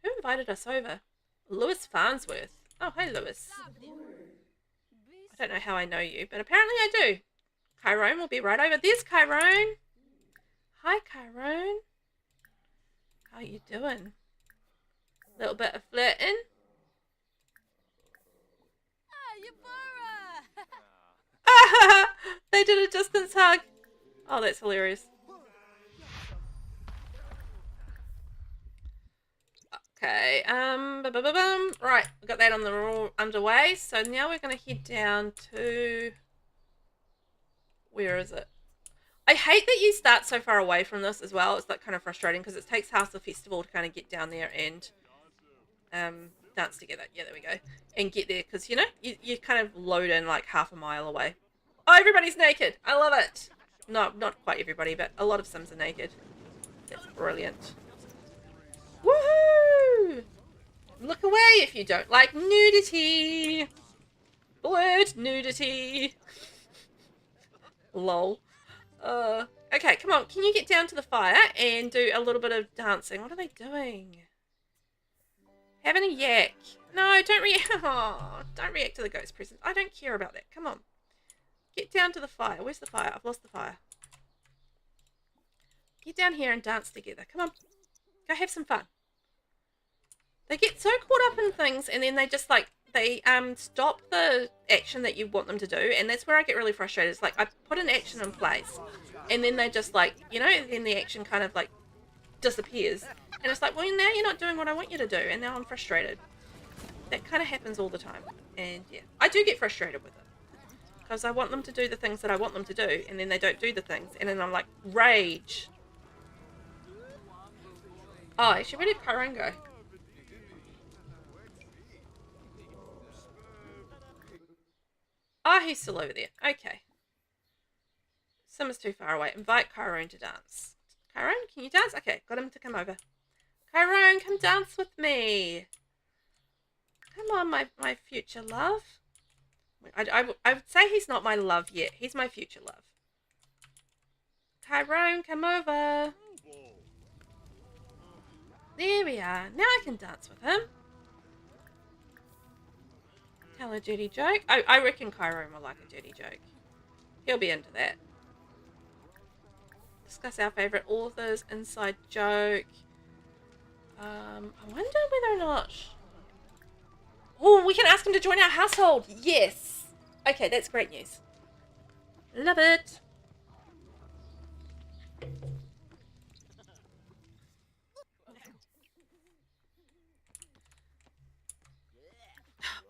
S1: Who invited us over? Lewis Farnsworth. Oh, hey, Lewis. I don't know how I know you, but apparently I do. Chiron will be right over. There's Chiron. Hi, Chiron. How you doing? A little bit of flirting. They did a distance hug. Oh, that's hilarious. Okay, right, we got that on the underway. So now we're going to head down to, where is it? I hate that you start so far away from this as well. It's like kind of frustrating because it takes House of Festival to kind of get down there and dance together. Yeah, there we go. And get there because, you know, you kind of load in like half a mile away. Oh, everybody's naked. I love it. No, not quite everybody, but a lot of Sims are naked. That's brilliant. Woohoo! Look away if you don't like nudity. Blurred nudity. Lol. Okay, come on. Can you get down to the fire and do a little bit of dancing? What are they doing? Having a yak. No, don't react. Oh, don't react to the ghost presence. I don't care about that. Come on. Get down to the fire. Where's the fire? I've lost the fire. Get down here and dance together. Come on. Go have some fun. They get so caught up in things and then they just like, they stop the action that you want them to do, and that's where I get really frustrated. It's like I put an action in place and then they just like, you know, then the action kind of like disappears. And it's like, well, now you're not doing what I want you to do, and now I'm frustrated. That kind of happens all the time. And yeah, I do get frustrated with it. Because I want them to do the things that I want them to do, and then they don't do the things. And then I'm like, rage. Oh, actually, where did Chiron go? Oh, he's still over there. Okay. Sim is too far away. Invite Chiron to dance. Chiron, can you dance? Okay, got him to come over. Chiron, come dance with me. Come on, my future love. I would say he's not my love yet. He's my future love. Chiron, come over. There we are. Now I can dance with him. Tell a dirty joke. I reckon Chiron will like a dirty joke. He'll be into that. Discuss our favourite authors. Inside joke. I wonder whether or not... Oh, we can ask him to join our household. Yes. Okay, that's great news. Love it.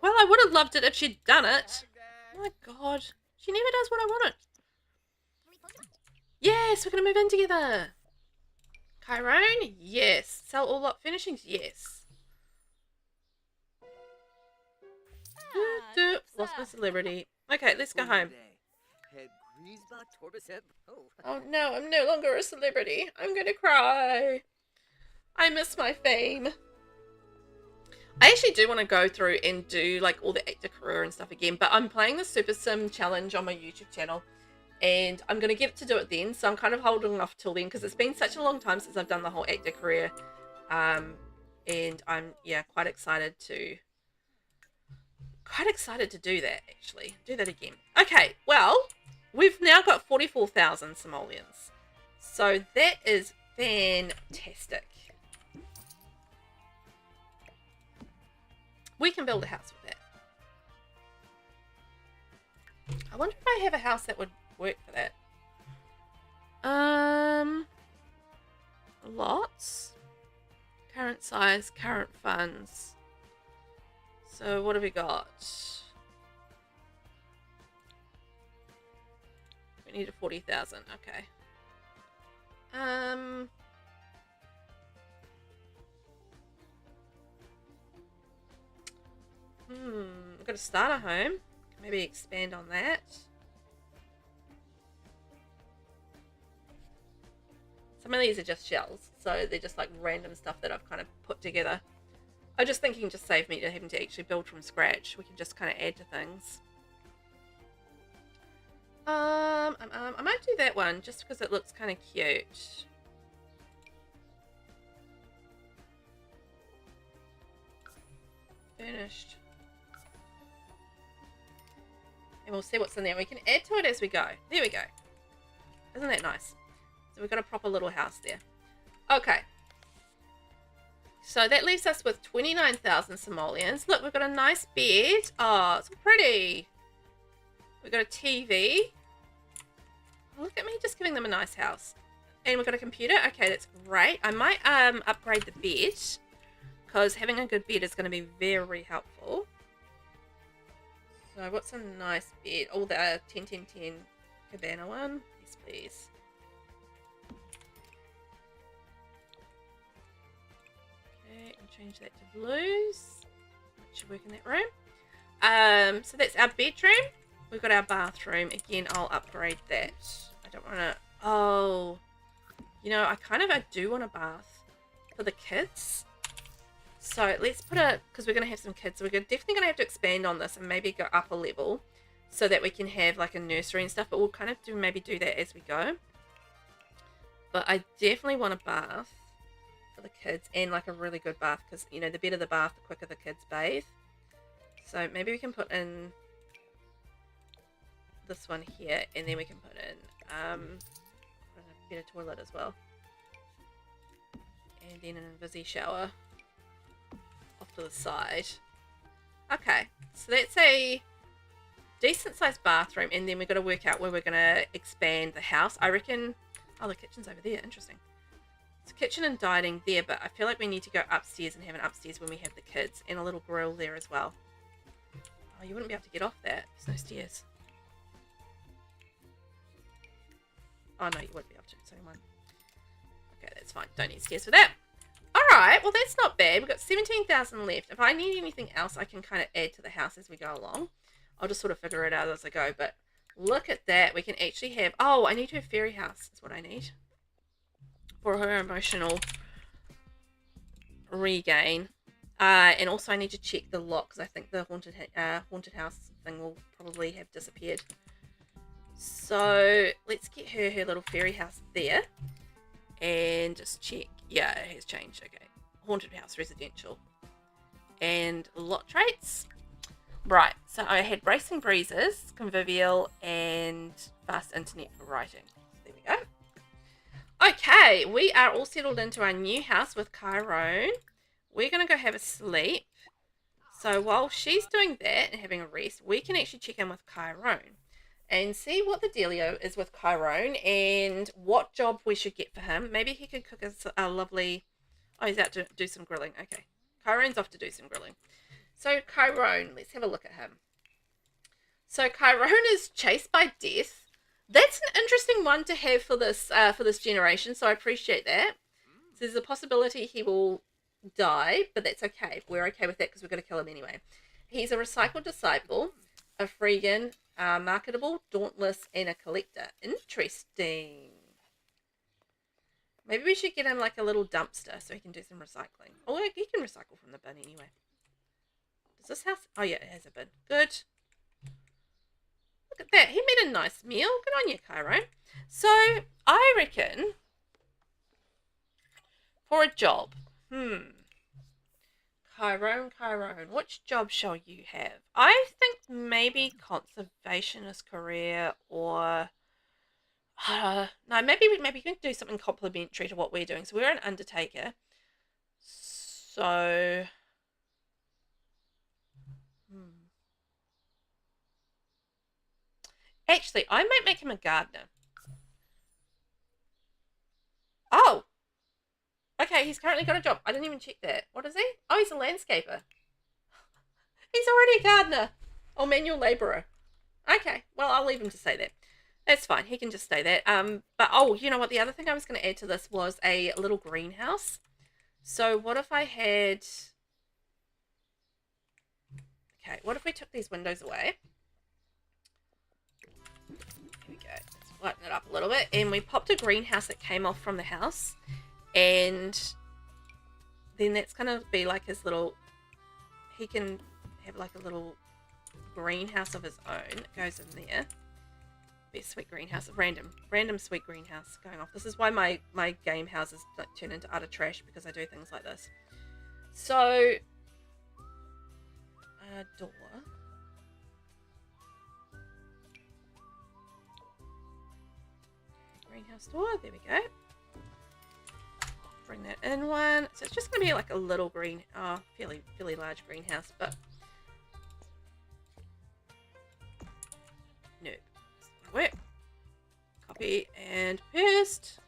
S1: Well, I would have loved it if she'd done it. Oh my god. She never does what I want it. Yes, we're going to move in together. Chiron? Yes. Sell all lot finishings? Yes. Lost my celebrity. Okay, let's go home. Oh no, I'm no longer a celebrity. I'm gonna cry. I miss my fame. I actually do want to go through and do like all the actor career and stuff again, but I'm playing the Super Sim challenge on my YouTube channel and I'm going to get to do it then, so I'm kind of holding off till then because it's been such a long time since I've done the whole actor career, and I'm quite excited to do that, actually. Do that again. Okay, well, we've now got 44,000 simoleons. So that is fantastic. We can build a house with that. I wonder if I have a house that would work for that. Lots. Current size, current funds. So what have we got? We need a 40,000. Okay. I've got a starter home. Maybe expand on that. Some of these are just shells, so they're just like random stuff that I've kind of put together. I just think you can just save me to having to actually build from scratch. We can just kind of add to things. I might do that one just because it looks kind of cute. Finished. And we'll see what's in there. We can add to it as we go. There we go. Isn't that nice? So we've got a proper little house there. Okay. So that leaves us with 29,000 simoleons. Look, we've got a nice bed. Oh, it's pretty. We've got a TV. Oh, look at me just giving them a nice house. And we've got a computer. Okay, that's great. I might upgrade the bed, because having a good bed is going to be very helpful. So what's a nice bed? Oh, the 10-10-10 cabana one. Yes, please. Okay, and change that to blues. That should work in that room. So that's our bedroom. We've got our bathroom. Again, I'll upgrade that. I don't want to... Oh, you know, I do want a bath for the kids. So let's put a... Because we're going to have some kids. So we're definitely going to have to expand on this and maybe go up a level so that we can have like a nursery and stuff. But we'll kind of maybe do that as we go. But I definitely want a bath for the kids, and like a really good bath, because, you know, the better the bath, the quicker the kids bathe. So maybe we can put in this one here, and then we can put in a better toilet as well, and then an invisi shower off to the side. Okay, so that's a decent sized bathroom, and then we've got to work out where we're going to expand the house. I reckon... Oh, the kitchen's over there. Interesting. It's kitchen and dining there, but I feel like we need to go upstairs and have an upstairs when we have the kids, and a little grill there as well. Oh, you wouldn't be able to get off that. There's no stairs. Oh, no, you wouldn't be able to. It's only one. Okay, that's fine. Don't need stairs for that. Alright, well, that's not bad. We've got 17,000 left. If I need anything else, I can kind of add to the house as we go along. I'll just sort of figure it out as I go, but look at that. We can actually have... Oh, I need her fairy house is what I need for her emotional regain. And also I need to check the lock, because I think the haunted house thing will probably have disappeared. So let's get her little fairy house there and just check. Yeah, it has changed. Okay, haunted house, residential, and lot traits. Right, so I had bracing breezes, convivial, and fast internet for writing. So there we go. Okay, we are all settled into our new house with Chiron. We're going to go have a sleep. So while she's doing that and having a rest, we can actually check in with Chiron and see what the dealio is with Chiron and what job we should get for him. Maybe he could cook us a lovely... Oh, he's out to do some grilling. Okay, Chiron's off to do some grilling. So Chiron, let's have a look at him. So Chiron is chased by death. That's an interesting one to have for this generation, so I appreciate that. So there's a possibility he will die, but that's okay. We're okay with that because we're going to kill him anyway. He's a recycled disciple, a freegan, marketable, dauntless, and a collector. Interesting. Maybe we should get him like a little dumpster so he can do some recycling. Oh, he can recycle from the bin anyway. Does this house... Oh, yeah, it has a bin. Good. Look at that. He made a nice meal. Good on you, Chiron. So, I reckon for a job. Chiron, which job shall you have? I think maybe conservationist career, or... no, maybe we can do something complementary to what we're doing. So, we're an undertaker. So... Actually, I might make him a gardener. Oh! Okay, he's currently got a job. I didn't even check that. What is he? Oh, he's a landscaper. He's already a gardener. Or manual labourer. Okay, well, I'll leave him to say that. That's fine. He can just say that. But, oh, you know what? The other thing I was going to add to this was a little greenhouse. So, what if I had... Okay, what if we took these windows away? Here we go. Let's lighten it up a little bit. And we popped a greenhouse that came off from the house. And then that's going to be like his little, he can have like a little greenhouse of his own. It goes in there. Be a sweet greenhouse, random sweet greenhouse going off. This is why my game houses like turn into utter trash, because I do things like this. So a door. Greenhouse door, there we go. Bring that in one. So it's just going to be like a little green, fairly large greenhouse, but no, it's not gonna work. Copy and paste.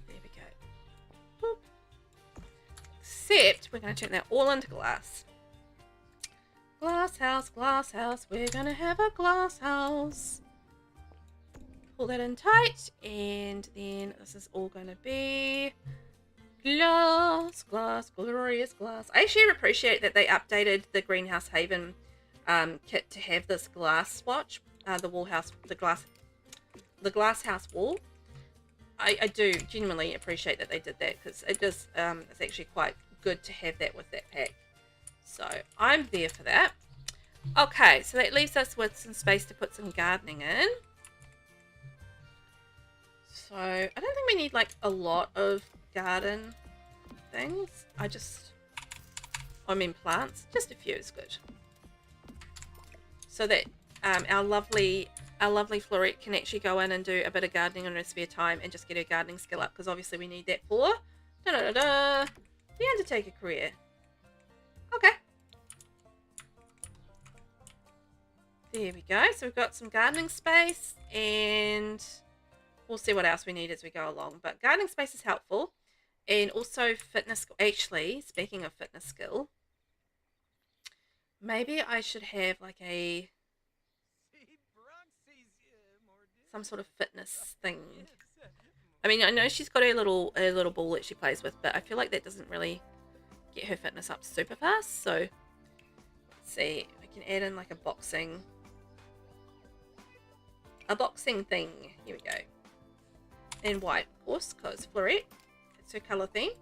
S1: There we go. Boop. Except we're going to turn that all into glass. Glass house, we're going to have a glass house. Pull that in tight, and then this is all going to be glass, glorious glass. I actually appreciate that they updated the Greenhouse Haven kit to have this glass swatch, the glass house wall. I do genuinely appreciate that they did that, because it does, it's actually quite good to have that with that pack. So I'm there for that. Okay, so that leaves us with some space to put some gardening in. So I don't think we need like a lot of garden things. I mean plants, just a few is good. So that our lovely Florette can actually go in and do a bit of gardening in her spare time and just get her gardening skill up, because obviously we need that for the Undertaker career. Okay. There we go. So we've got some gardening space, and we'll see what else we need as we go along. But gardening space is helpful. And also fitness. Actually, speaking of fitness skill, maybe I should have like some sort of fitness thing. I mean, I know she's got a little ball that she plays with, but I feel like that doesn't really get her fitness up super fast. So let's see, I can add in like a boxing thing. Here we go. And white, of course, because Florette, it's her colour theme.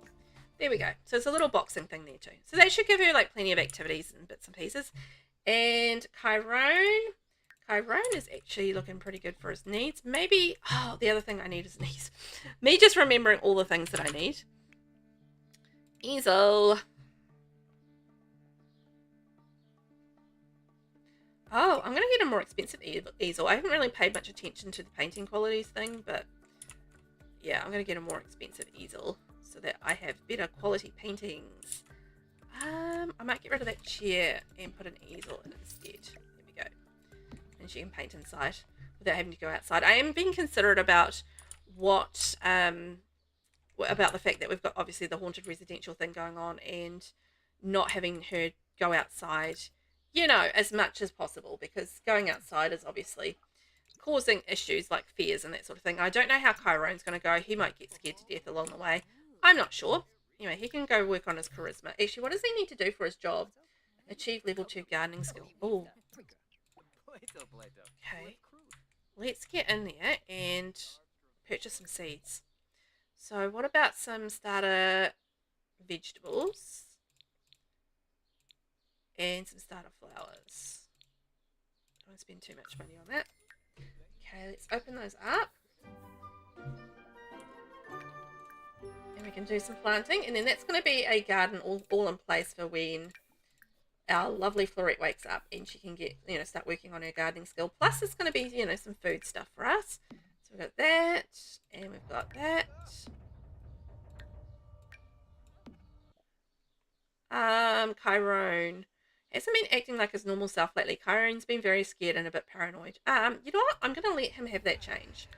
S1: There we go. So it's a little boxing thing there too. So that should give her like plenty of activities and bits and pieces. And Chiron is actually looking pretty good for his needs. Maybe, the other thing I need is knees. Me just remembering all the things that I need. Easel. Oh, I'm going to get a more expensive easel. I haven't really paid much attention to the painting qualities thing, but yeah, I'm going to get a more expensive easel so that I have better quality paintings. I might get rid of that chair and put an easel in instead. There we go. And she can paint inside without having to go outside. I am being considerate about about the fact that we've got obviously the haunted residential thing going on, and not having her go outside, you know, as much as possible, because going outside is obviously causing issues like fears and that sort of thing. I don't know how Chiron's going to go. He might get scared to death along the way. I'm not sure. Anyway, he can go work on his charisma. Actually, what does he need to do for his job? Achieve level 2 gardening skill. Oh. Okay. Let's get in there and purchase some seeds. So what about some starter vegetables? And some starter flowers. Don't spend too much money on that. Okay, let's open those up. And we can do some planting. And then that's going to be a garden all in place for when our lovely Florette wakes up and she can get, start working on her gardening skill. Plus it's going to be, some food stuff for us. So we've got that, and we've got that. Chiron hasn't been acting like his normal self lately. Chiron's been very scared and a bit paranoid. You know what? I'm going to let him have that change.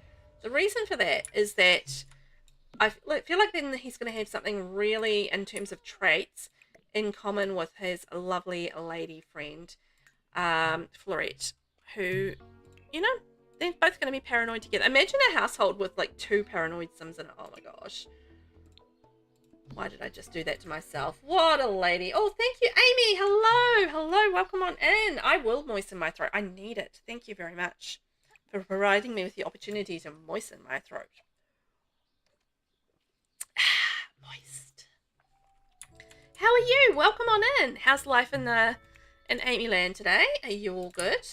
S1: The reason for that is that I feel like then he's going to have something really, in terms of traits, in common with his lovely lady friend, Florette, who, they're both going to be paranoid together. Imagine a household with like 2 paranoid Sims in it. Oh my gosh. Why did I just do that to myself? What a lady. Oh, thank you, Amy. Hello. Hello. Welcome on in. I will moisten my throat. I need it. Thank you very much for providing me with the opportunity to moisten my throat. Moist. How are you? Welcome on in. How's life in Amy Land today? Are you all good?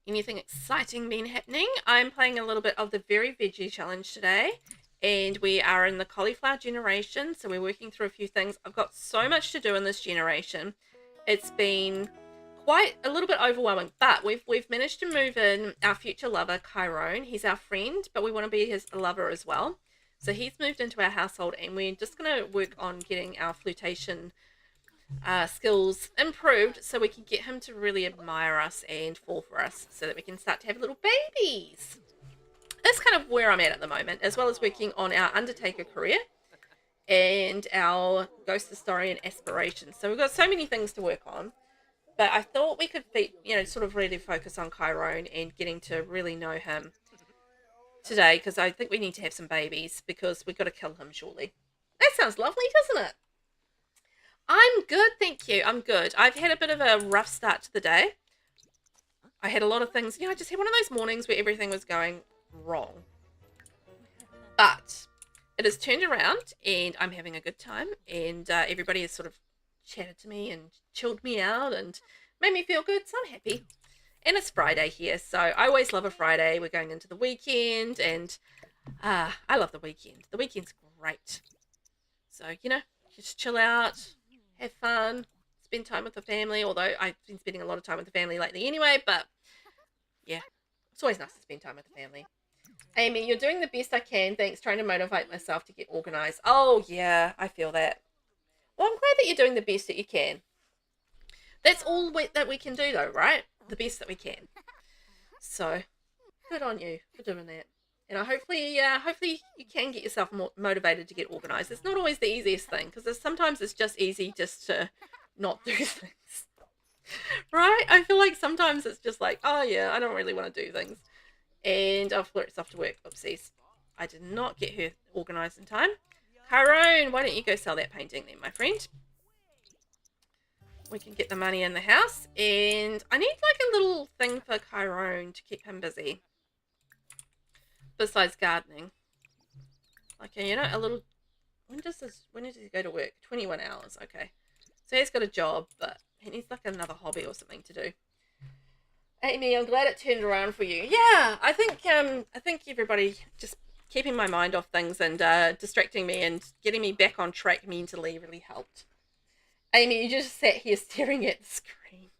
S1: Anything exciting been happening? I'm playing a little bit of the Very Veggie Challenge today, and we are in the cauliflower generation, so we're working through a few things. I've got so much to do in this generation. It's been quite a little bit overwhelming, but we've managed to move in our future lover, Chiron. He's our friend, but we want to be his lover as well. So he's moved into our household, and we're just going to work on getting our flirtation skills improved so we can get him to really admire us and fall for us so that we can start to have little babies. That's kind of where I'm at the moment, as well as working on our Undertaker career and our Ghost Historian aspirations. So we've got so many things to work on, but I thought we could be, sort of really focus on Chiron and getting to really know him today, because I think we need to have some babies because we've got to kill him shortly. That sounds lovely, doesn't it? I'm good, thank you. I'm good. I've had a bit of a rough start to the day. I had a lot of things, I just had one of those mornings where everything was going wrong. But it has turned around and I'm having a good time, and everybody has sort of chatted to me and chilled me out and made me feel good, so I'm happy. And it's Friday here, so I always love a Friday. We're going into the weekend, and I love the weekend. The weekend's great. So, just chill out, have fun, spend time with the family, although I've been spending a lot of time with the family lately anyway, but yeah, it's always nice to spend time with the family. Amy, you're doing the best I can. Thanks, trying to motivate myself to get organised. Oh, yeah, I feel that. Well, I'm glad that you're doing the best that you can. That's all that we can do, though, right? The best that we can. So, good on you for doing that. And hopefully you can get yourself more motivated to get organised. It's not always the easiest thing, because sometimes it's just easy just to not do things. Right? I feel like sometimes it's just like, oh yeah, I don't really want to do things. And I'll flirt off to work. Oopsies. I did not get her organised in time. Chiron, why don't you go sell that painting then, my friend? We can get the money in the house. And I need like a little thing for Chiron to keep him busy. Besides gardening. Like, a little... When does he go to work? 21 hours. Okay. So he's got a job, but he needs like another hobby or something to do. Amy, I'm glad it turned around for you. Yeah, I think everybody just keeping my mind off things and distracting me and getting me back on track mentally really helped. Amy, you just sat here staring at the screen.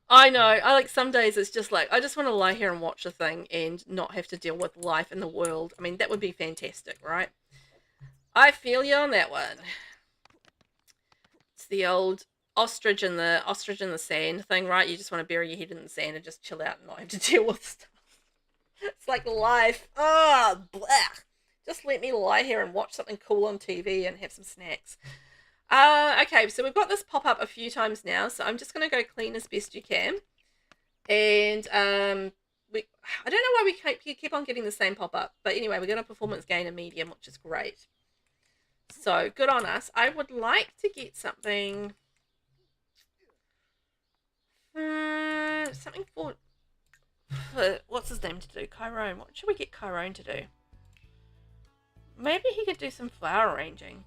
S1: I know. I like some days it's just like I just want to lie here and watch a thing and not have to deal with life in the world. I mean, that would be fantastic, right? I feel you on that one. It's the old ostrich in the sand thing, right? You just want to bury your head in the sand and just chill out and not have to deal with stuff. It's like life. Oh, blech. Just let me lie here and watch something cool on TV and have some snacks. Okay, so we've got this pop up a few times now, so I'm just going to go clean as best you can. And I don't know why we keep on getting the same pop up, but anyway, we're going to performance gain a medium, which is great. So good on us. I would like to get something for what's his name to do? Chiron. What should we get Chiron to do? Maybe he could do some flower arranging.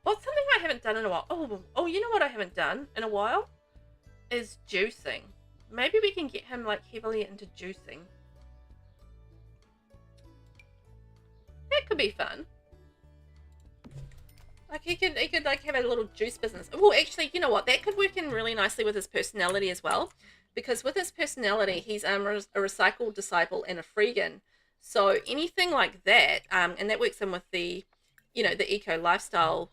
S1: Well, something I haven't done in a while. Oh, you know what I haven't done in a while? Is juicing. Maybe we can get him like heavily into juicing. That could be fun. Like he could like have a little juice business. Well, actually, you know what? That could work in really nicely with his personality as well. Because with his personality, he's a recycled disciple and a freegan. So anything like that, and that works in with the, the eco lifestyle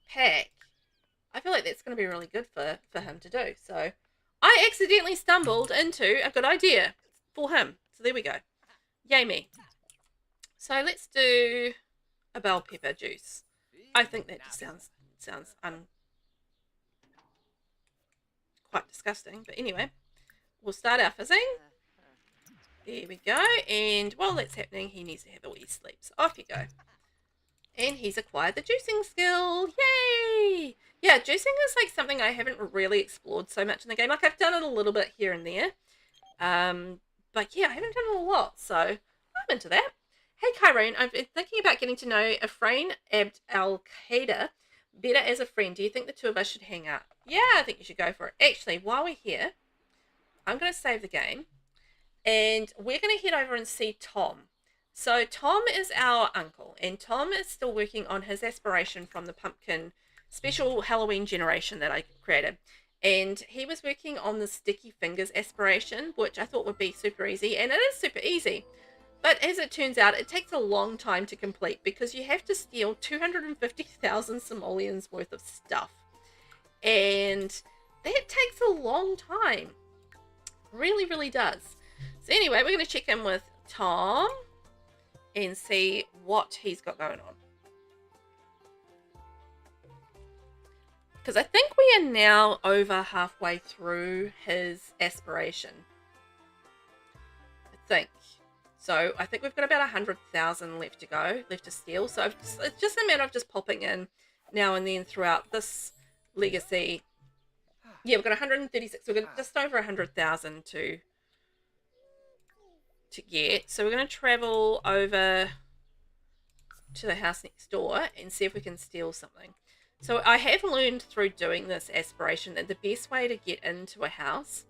S1: pack. I feel like that's going to be really good for him to do. So I accidentally stumbled into a good idea for him. So there we go. Yay me. So let's do a bell pepper juice. I think that just sounds quite disgusting. But anyway, we'll start our fizzing. There we go. And while that's happening, he needs to have a wee sleep. So off you go. And he's acquired the juicing skill. Yay! Yeah, juicing is like something I haven't really explored so much in the game. Like I've done it a little bit here and there. But yeah, I haven't done it a lot, so I'm into that. Hey Kyrene, I've been thinking about getting to know Afrain Abd al-Qaeda better as a friend. Do you think the two of us should hang out? Yeah, I think you should go for it. Actually, while we're here, I'm going to save the game. And we're going to head over and see Tom. So Tom is our uncle, and Tom is still working on his aspiration from the pumpkin special Halloween generation that I created. And he was working on the sticky fingers aspiration, which I thought would be super easy, and it is super easy. But as it turns out, it takes a long time to complete because you have to steal 250,000 simoleons worth of stuff. And that takes a long time. Really, really does. So anyway, we're going to check in with Tom and see what he's got going on. Because I think we are now over halfway through his aspiration. I think. So I think we've got about 100,000 left to go, left to steal. So it's just a matter of just popping in now and then throughout this legacy. Yeah, we've got 136. We've got just over 100,000 to get. So we're going to travel over to the house next door and see if we can steal something. So I have learned through doing this aspiration that the best way to get into a house,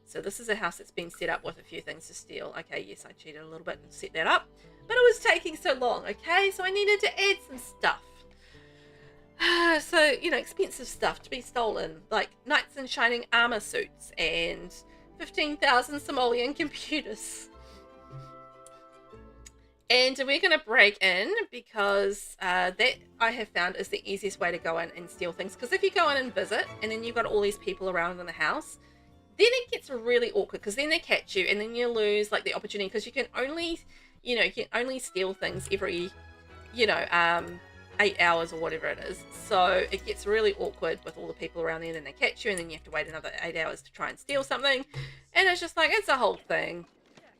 S1: so this is a house that's been set up with a few things to steal. Okay, yes, I cheated a little bit and set that up, but it was taking so long, okay? So I needed to add some stuff. So, you know, expensive stuff to be stolen, like knights in shining armor suits and 15,000 simoleon computers. And we're going to break in because that I have found is the easiest way to go in and steal things. Because if you go in and visit and then you've got all these people around in the house, then it gets really awkward because then they catch you and then you lose like the opportunity because you can only, you can only steal things every, 8 hours or whatever it is. So it gets really awkward with all the people around there and then they catch you and then you have to wait another 8 hours to try and steal something. And it's just like, it's a whole thing.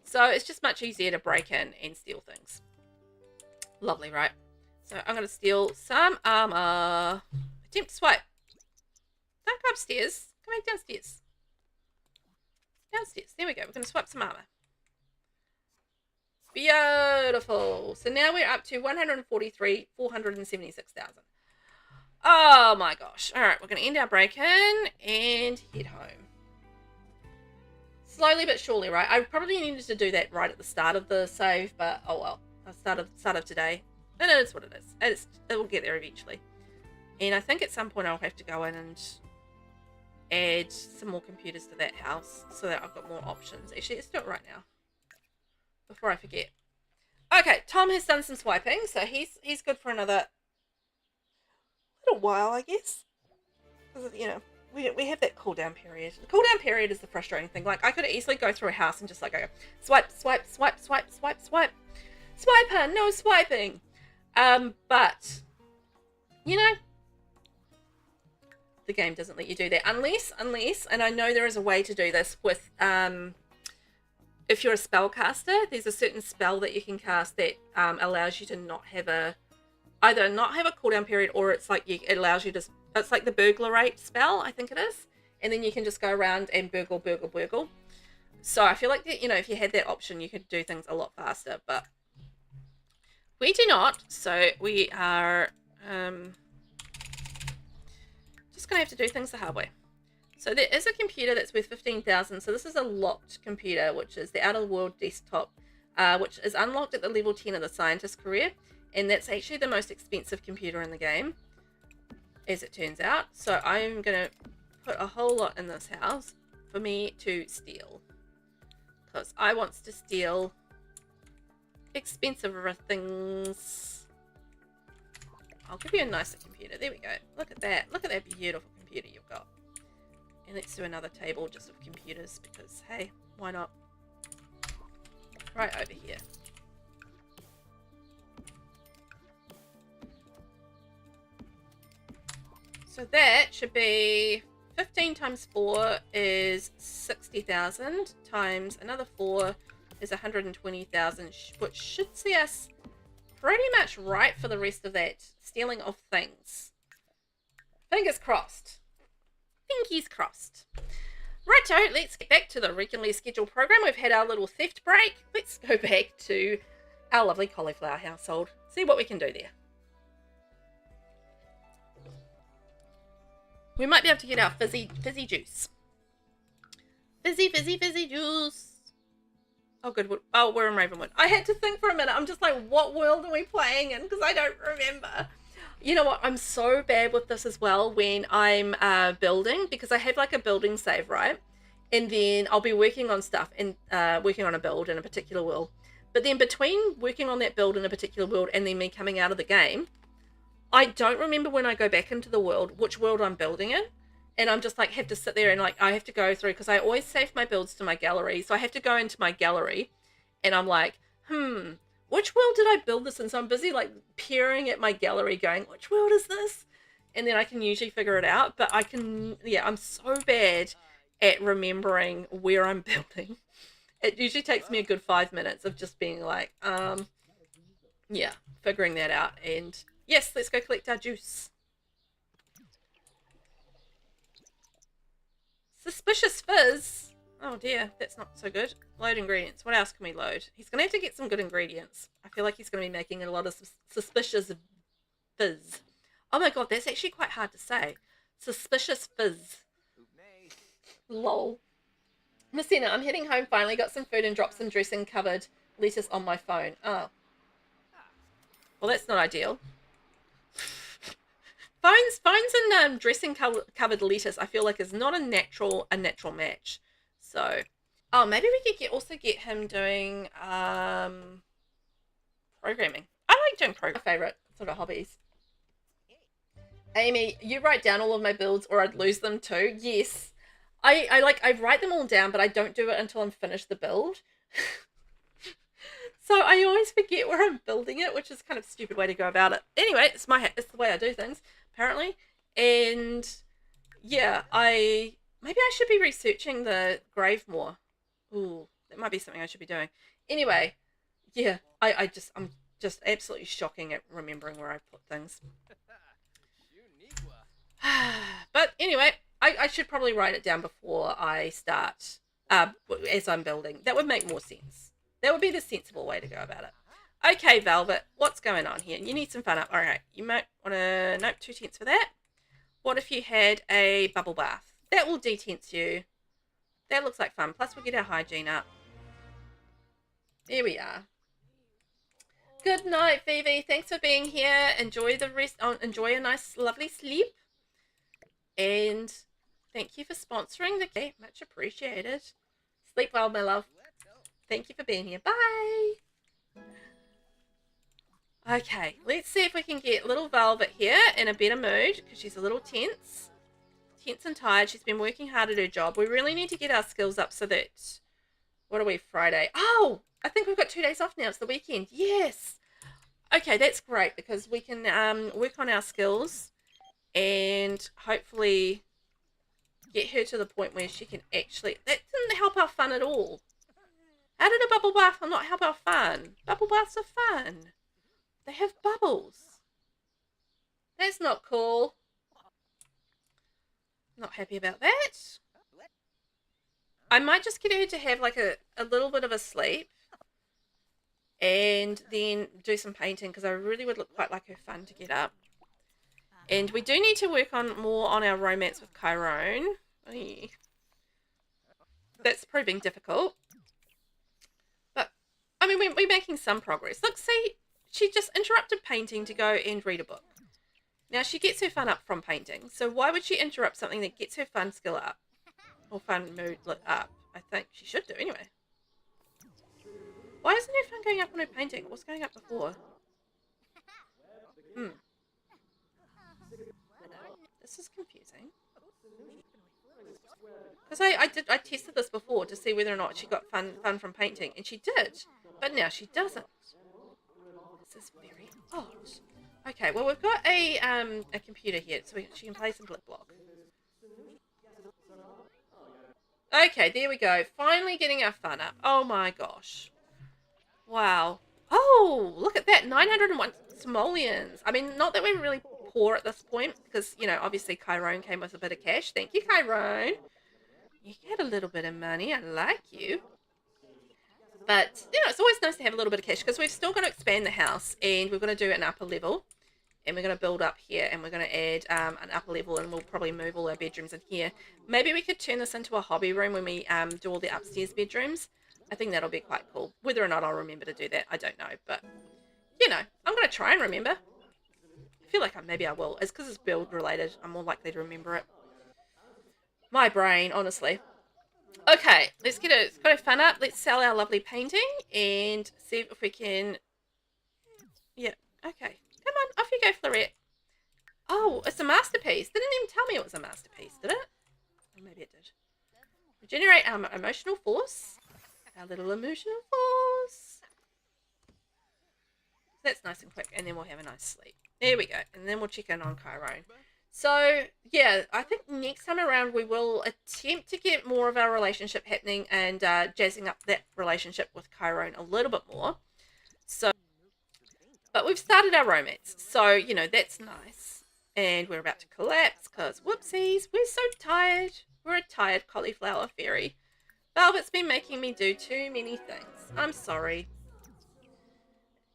S1: So it's just much easier to break in and steal things. Lovely, right? So I'm going to steal some armor. Attempt to swipe. Don't go upstairs. Come back downstairs. Downstairs. There we go. We're going to swipe some armor. Beautiful. So now we're up to 476,000. Oh my gosh. All right. We're going to end our break-in and head home. Slowly but surely, right? I probably needed to do that right at the start of the save, but oh well. Start of today. And it is what it is. It will get there eventually. And I think at some point I'll have to go in and add some more computers to that house so that I've got more options. Actually, let's do it right now before I forget. Okay, Tom has done some swiping, so he's good for another little while, I guess. Because, we have that cooldown period. The cooldown period is the frustrating thing. Like, I could easily go through a house and just, like, go swipe, swipe, swipe, swipe, swipe, swipe. Swiper, no swiping. But, the game doesn't let you do that. Unless, and I know there is a way to do this with, if you're a spellcaster, there's a certain spell that you can cast that allows you to either not have a cooldown period or it's like it allows you to... It's like the burglarate spell, I think it is. And then you can just go around and burgle, burgle, burgle. So I feel like, that, if you had that option, you could do things a lot faster. But we do not. So we are just going to have to do things the hard way. So there is a computer that's worth 15,000. So this is a locked computer, which is the Outer World desktop, which is unlocked at the level 10 of the scientist career. And that's actually the most expensive computer in the game, as it turns out. So I'm going to put a whole lot in this house for me to steal. Because I want to steal expensive things. I'll give you a nicer computer. There we go. Look at that. Look at that beautiful computer you've got. And let's do another table just of computers because, hey, why not? Right over here. So that should be 15 times 4 is 60,000 times another 4 is 120,000, which should see us pretty much right for the rest of that stealing of things. Fingers crossed. Fingies crossed. Righto, let's get back to the regularly scheduled program. We've had our little theft break. Let's go back to our lovely cauliflower household. See what we can do there. We might be able to get our fizzy juice. Fizzy juice. Oh, good. Oh, we're in Ravenwood. I had to think for a minute. I'm just like, what world are we playing in? Because I don't remember. You know what? I'm so bad with this as well when I'm building, because I have like a building save, right? And then I'll be working on stuff and working on a build in a particular world. But then between working on that build in a particular world and then me coming out of the game, I don't remember when I go back into the world, which world I'm building in. And I'm just like, have to sit there and like, I have to go through, because I always save my builds to my gallery. So I have to go into my gallery and I'm like, which world did I build this in? So I'm busy like peering at my gallery going, which world is this? And then I can usually figure it out. But I'm so bad at remembering where I'm building. It usually takes me a good 5 minutes of just being like, figuring that out. And yes, let's go collect our juice. Suspicious fizz. Oh dear, that's not so good. Load ingredients. What else can we load? He's going to have to get some good ingredients. I feel like he's going to be making a lot of suspicious fizz. Oh my god, that's actually quite hard to say. Suspicious fizz. Lol. Messina, I'm heading home finally. Got some food and dropped some dressing covered lettuce on my phone. Oh. Well, that's not ideal. Phones and dressing covered lettuce, I feel like is not a natural match. So, oh, maybe we could also get him doing programming. I like doing programming. My favorite sort of hobbies. Amy, you write down all of my builds or I'd lose them too. Yes. I write them all down, but I don't do it until I'm finished the build. So I always forget where I'm building it, which is kind of a stupid way to go about it. Anyway, it's the way I do things, apparently. And yeah, maybe I should be researching the grave more. Ooh, that might be something I should be doing. Anyway, yeah, I'm just absolutely shocking at remembering where I put things. But anyway, I should probably write it down before I start, as I'm building. That would make more sense. That would be the sensible way to go about it. Okay, Velvet, what's going on here? You need some fun up. All right, you might want to, nope, 2 tenths for that. What if you had a bubble bath? That will detense you. That looks like fun. Plus, we'll get our hygiene up. There we are. Good night, Phoebe. Thanks for being here. Enjoy the rest. Enjoy a nice, lovely sleep. And thank you for sponsoring the game. Much appreciated. Sleep well, my love. Thank you for being here. Bye. Okay, let's see if we can get little Velvet here in a better mood, because she's a little tense and tired. She's been working hard at her job. We really need to get our skills up so that, what are we, Friday? Oh, I think we've got 2 days off now. It's the weekend. Yes. Okay, that's great, because we can work on our skills and hopefully get her to the point where she can actually, that didn't help our fun at all. How did a bubble bath not help our fun? Bubble baths are fun. They have bubbles. That's not cool. Not happy about that. I might just get her to have like a little bit of a sleep and then do some painting, because I really would quite like her fun to get up. And we do need to work on more on our romance with Chiron. That's proving difficult. But, I mean, we're making some progress. Look, see, she just interrupted painting to go and read a book. Now, she gets her fun up from painting. So why would she interrupt something that gets her fun skill up? Or fun mood up? I think she should do anyway. Why isn't her fun going up on her painting? What's going up before? This is confusing. Because I tested this before to see whether or not she got fun from painting, and she did, but now she doesn't. This is very odd. Okay, well, we've got a computer here, so she can play some Blip Block. Okay, there we go. Finally getting our fun up. Oh my gosh. Wow. Oh, look at that. 901 simoleons. I mean, not that we're really poor at this point because, you know, obviously Chiron came with a bit of cash. Thank you, Chiron. You get a little bit of money. I like you. But, you know, it's always nice to have a little bit of cash because we're still going to expand the house and we're going to do an upper level. And we're going to build up here and we're going to add an upper level and we'll probably move all our bedrooms in here. Maybe we could turn this into a hobby room when we do all the upstairs bedrooms. I think that'll be quite cool. Whether or not I'll remember to do that, I don't know. But, you know, I'm going to try and remember. I feel like maybe I will. It's because it's build related. I'm more likely to remember it. My brain, honestly. Okay, let's get a fun up. Let's sell our lovely painting and see if we can... Yeah, okay. Come on, off you go, Florette. Oh, it's a masterpiece. Didn't even tell me it was a masterpiece, did it? Or maybe it did. Regenerate our emotional force. Our little emotional force. That's nice and quick, and then we'll have a nice sleep. There we go, and then we'll check in on Chiron. So, yeah, I think next time around we will attempt to get more of our relationship happening and jazzing up that relationship with Chiron a little bit more. So, but we've started our romance, so, you know, that's nice. And we're about to collapse because, whoopsies, we're so tired. We're a tired cauliflower fairy. Velvet's been making me do too many things. I'm sorry.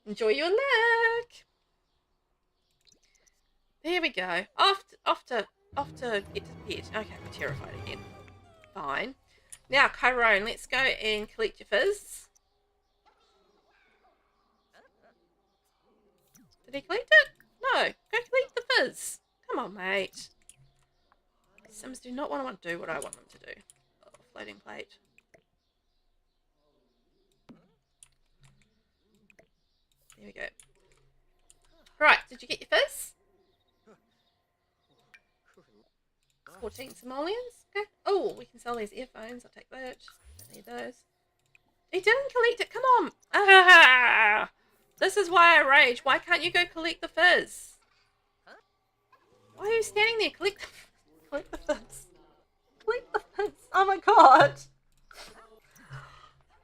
S1: Enjoy your luck. There we go. Off to get to bed. Okay, we're terrified again. Fine. Now, Chiron, let's go and collect your fizz. Did he collect it? No. Go collect the fizz. Come on, mate. Sims do not want to do what I want them to do. Oh, floating plate. There we go. Right, did you get your fizz? 14 simoleons. Okay. Oh, we can sell these earphones. I'll take that. Don't need those. He didn't collect it. Come on. Ah! This is why I rage. Why can't you go collect the fizz? Why are you standing there? Collect the fizz. Collect the fizz. Oh my god.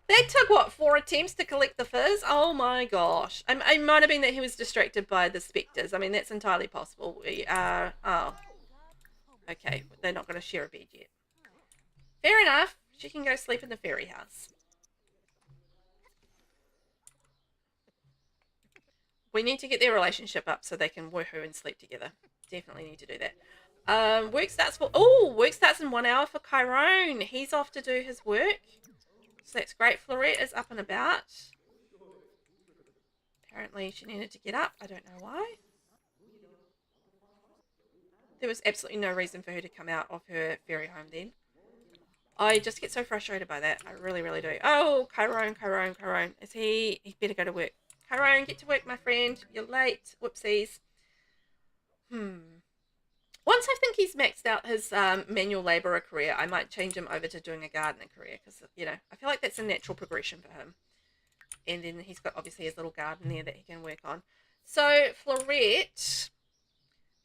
S1: That took, what, 4 attempts to collect the fizz? Oh my gosh. It might have been that he was distracted by the spectres. I mean, that's entirely possible. We are... Oh. Okay, they're not going to share a bed yet. Fair enough. She can go sleep in the fairy house. We need to get their relationship up so they can woohoo and sleep together. Definitely need to do that. Work starts in 1 hour for Chiron. He's off to do his work. So that's great. Florette is up and about. Apparently she needed to get up. I don't know why. There was absolutely no reason for her to come out of her fairy home then. I just get so frustrated by that. I really, really do. Oh, Chiron. Is he... He better go to work. Chiron, get to work, my friend. You're late. Whoopsies. Once I think he's maxed out his manual labourer career, I might change him over to doing a gardener career. Because, you know, I feel like that's a natural progression for him. And then he's got, obviously, his little garden there that he can work on. So, Florette...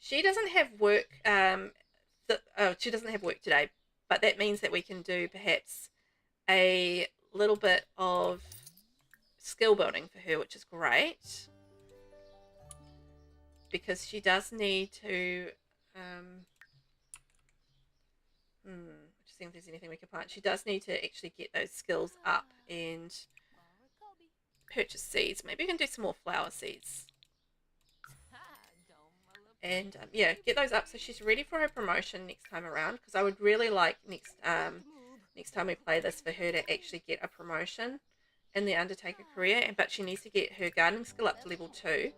S1: She doesn't have work. She doesn't have work today, but that means that we can do perhaps a little bit of skill building for her, which is great because she does need to. Just seeing if there's anything we can plant. She does need to actually get those skills up and purchase seeds. Maybe we can do some more flower seeds. And, yeah, get those up so she's ready for her promotion next time around. Because I would really like next time we play this for her to actually get a promotion in the Undertaker career. But she needs to get her gardening skill up to level 2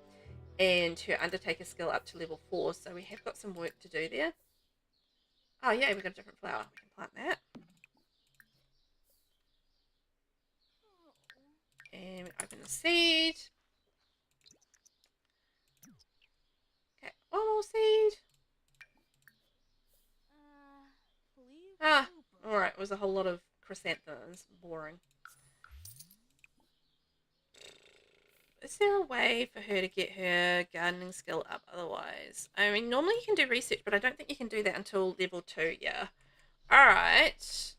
S1: and her Undertaker skill up to level 4. So we have got some work to do there. Oh, yeah, we've got a different flower. We can plant that. And we open the seed. One more seed. Alright, it was a whole lot of chrysanthemums. Boring. Is there a way for her to get her gardening skill up otherwise? I mean, normally you can do research, but I don't think you can do that until level 2, yeah. Alright.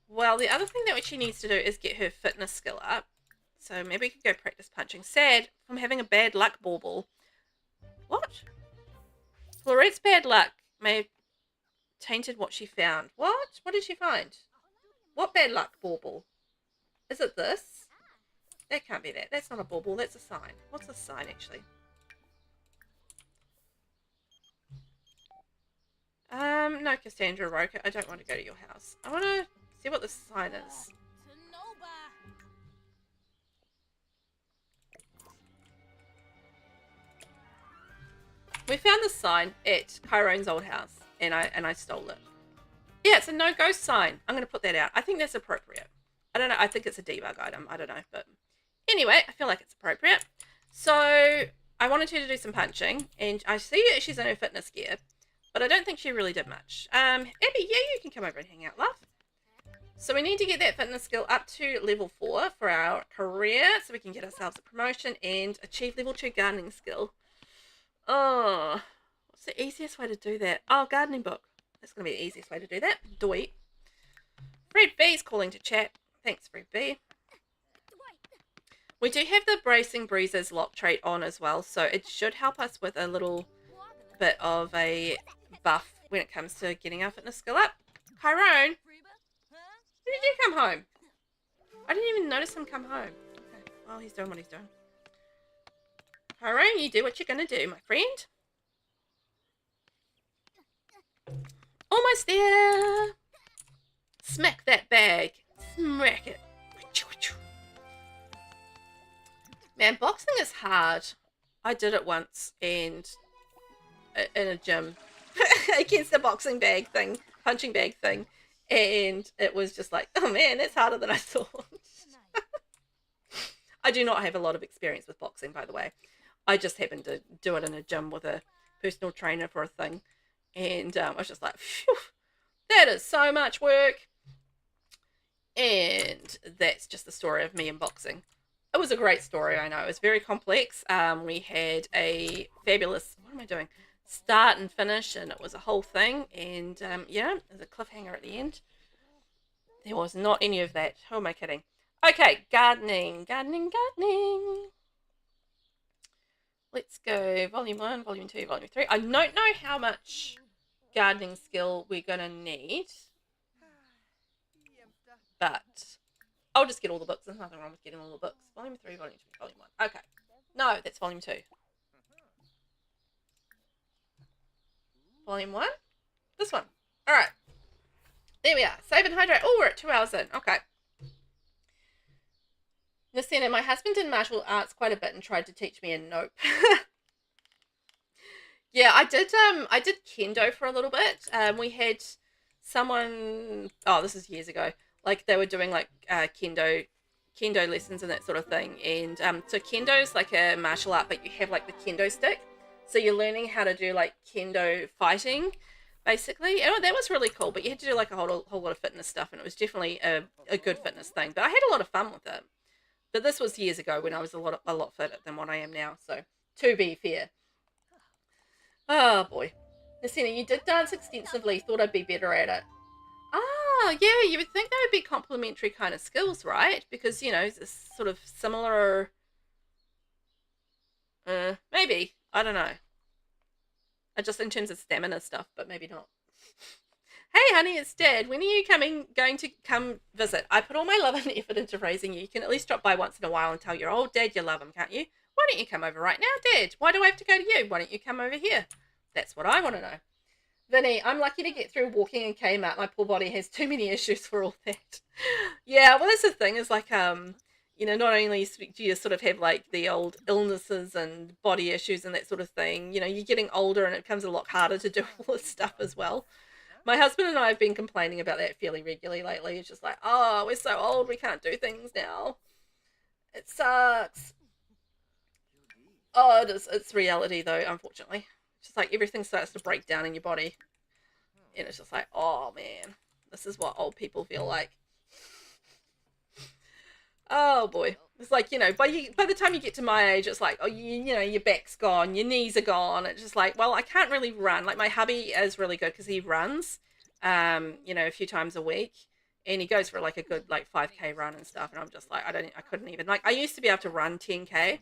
S1: Well, the other thing that she needs to do is get her fitness skill up. So maybe we could go practice punching. Sad from having a bad luck bauble. What? Florette's bad luck may have tainted what she found. What? What did she find? What bad luck bauble? Is it this? That can't be that. That's not a bauble. That's a sign. What's a sign, actually? No, Cassandra Roker. I don't want to go to your house. I want to see what the sign is. We found the sign at Chirone's old house, and I stole it. Yeah, it's a no ghost sign. I'm going to put that out. I think that's appropriate. I don't know. I think it's a debug item. I don't know, but anyway, I feel like it's appropriate. So I wanted her to do some punching, and I see that she's in her fitness gear, but I don't think she really did much. Abby, yeah, you can come over and hang out, love. So we need to get that fitness skill up to level 4 for our career, so we can get ourselves a promotion and achieve level 2 gardening skill. Oh, what's the easiest way to do that? Oh, gardening book. That's going to be the easiest way to do that. Doi. Fred B's calling to chat. Thanks, Fred B. We do have the Bracing Breezes lock trait on as well, so it should help us with a little bit of a buff when it comes to getting our fitness skill up. Chiron, when did you come home? I didn't even notice him come home. Okay, well, he's doing what he's doing. Chiron, you do what you're going to do, my friend. Almost there. Smack that bag. Smack it. Man, boxing is hard. I did it once and in a gym against the boxing bag thing, punching bag thing, and it was just like, oh man, that's harder than I thought. I do not have a lot of experience with boxing, by the way. I just happened to do it in a gym with a personal trainer for a thing, and I was just like, phew, that is so much work. And that's just the story of me and boxing. It was a great story, I know. It was very complex. We had a fabulous, what am I doing? Start and finish, and it was a whole thing. And yeah, there's a cliffhanger at the end. There was not any of that. Who am I kidding? Okay, gardening. Let's go volume 1, volume 2, volume 3. I don't know how much gardening skill we're going to need, but I'll just get all the books. There's nothing wrong with getting all the books. Volume 3, volume 2, volume 1. Okay. No, that's volume 2. Volume 1? This one. Alright. There we are. Save and hydrate. Oh, we're at 2 hours in. Okay. Listen, my husband did martial arts quite a bit and tried to teach me, and nope. Yeah, I did kendo for a little bit. We had someone, oh, this is years ago. Like, they were doing, like, kendo lessons and that sort of thing. And so kendo is like a martial art, but you have, like, the kendo stick. So you're learning how to do, like, kendo fighting, basically. Oh, that was really cool. But you had to do, like, a whole lot of fitness stuff. And it was definitely a good fitness thing. But I had a lot of fun with it. But this was years ago when I was a lot fitter than what I am now. So, to be fair. Oh, boy. Nasina, you did dance extensively. Thought I'd be better at it. Ah, yeah, you would think they would be complementary kind of skills, right? Because, you know, it's sort of similar. Maybe. I don't know. Just in terms of stamina stuff, but maybe not. Hey, honey, it's Dad. When are you going to come visit? I put all my love and effort into raising you. You can at least drop by once in a while and tell your old dad you love him, can't you? Why don't you come over right now, Dad? Why do I have to go to you? Why don't you come over here? That's what I want to know. Vinny, I'm lucky to get through walking in Kmart. My poor body has too many issues for all that. Yeah, well, that's the thing is like, you know, not only do you sort of have like the old illnesses and body issues and that sort of thing, you know, you're getting older and it becomes a lot harder to do all this stuff as well. My husband and I have been complaining about that fairly regularly lately. It's just like, oh, we're so old, we can't do things now. It sucks. Oh, it's reality though, unfortunately. It's just like everything starts to break down in your body. And it's just like, oh man, this is what old people feel like. Oh boy. It's like, you know, by the time you get to my age, it's like, oh, you know, your back's gone, your knees are gone. It's just like, well, I can't really run. Like my hubby is really good because he runs, you know, a few times a week. and he goes for like a good like 5K run and stuff, and I'm just like, I couldn't even, like, I used to be able to run 10K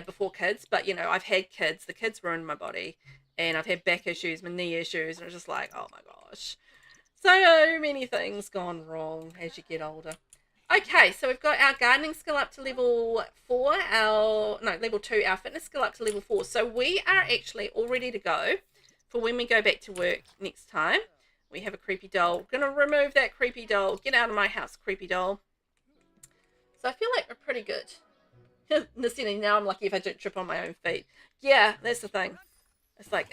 S1: before kids, but you know, I've had kids, the kids ruined my body, and I've had back issues, my knee issues, and it's just like, oh my gosh, so many things gone wrong as you get older. Okay, so we've got our gardening skill up to level 4, level 2, our fitness skill up to level 4. So we are actually all ready to go for when we go back to work next time. We have a creepy doll. Gonna remove that creepy doll. Get out of my house, creepy doll. So I feel like we're pretty good. Now I'm lucky if I don't trip on my own feet. Yeah, that's the thing. It's like,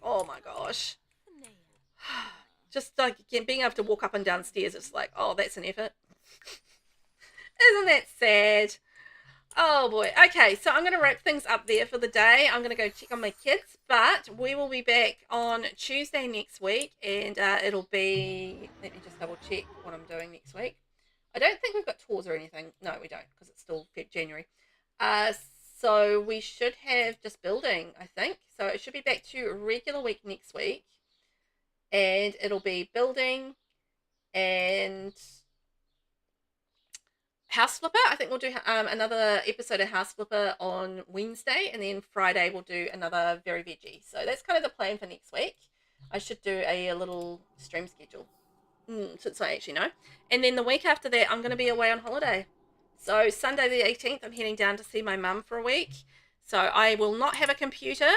S1: oh my gosh. Just like being able to walk up and down stairs, it's like, oh, that's an effort. Isn't that sad? Oh boy. Okay, so I'm going to wrap things up there for the day. I'm going to go check on my kids, but we will be back on Tuesday next week, and it'll be, let me just double check what I'm doing next week. I don't think we've got tours or anything. No, we don't, because it's still January. So we should have just building, I think. So it should be back to a regular week next week, and it'll be building and House Flipper. I think we'll do another episode of House Flipper on Wednesday, and then Friday we'll do another Very Veggie. So that's kind of the plan for next week. I should do a little stream schedule, since I actually know. And then the week after that, I'm going to be away on holiday. So Sunday the 18th, I'm heading down to see my mum for a week. So I will not have a computer.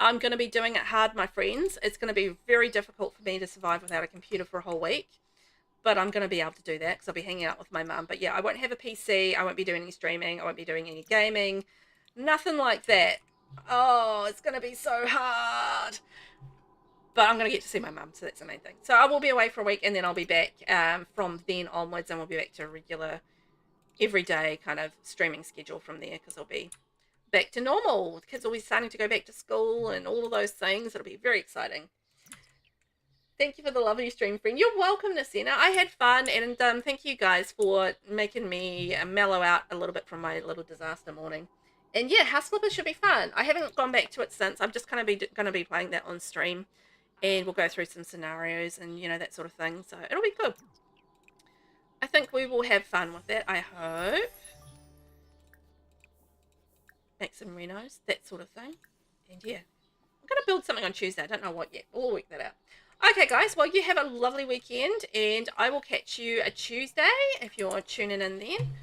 S1: I'm going to be doing it hard, my friends. It's going to be very difficult for me to survive without a computer for a whole week. But I'm going to be able to do that because I'll be hanging out with my mum. But yeah, I won't have a PC. I won't be doing any streaming. I won't be doing any gaming. Nothing like that. Oh, it's going to be so hard. But I'm going to get to see my mum, so that's the main thing. So I will be away for a week, and then I'll be back from then onwards, and we'll be back to a regular, everyday kind of streaming schedule from there, because I'll be back to normal. The kids will be starting to go back to school and all of those things. It'll be very exciting. Thank you for the lovely stream, friend. You're welcome, Nasina. I had fun, and thank you guys for making me mellow out a little bit from my little disaster morning. And yeah, House Flipper should be fun. I haven't gone back to it since. I'm just going to be playing that on stream, and we'll go through some scenarios and, you know, that sort of thing. So it'll be good. I think we will have fun with that, I hope. Make some renos, that sort of thing. And yeah, I'm going to build something on Tuesday. I don't know what yet. We'll work that out. Okay, guys, well, you have a lovely weekend, and I will catch you a Tuesday if you're tuning in then.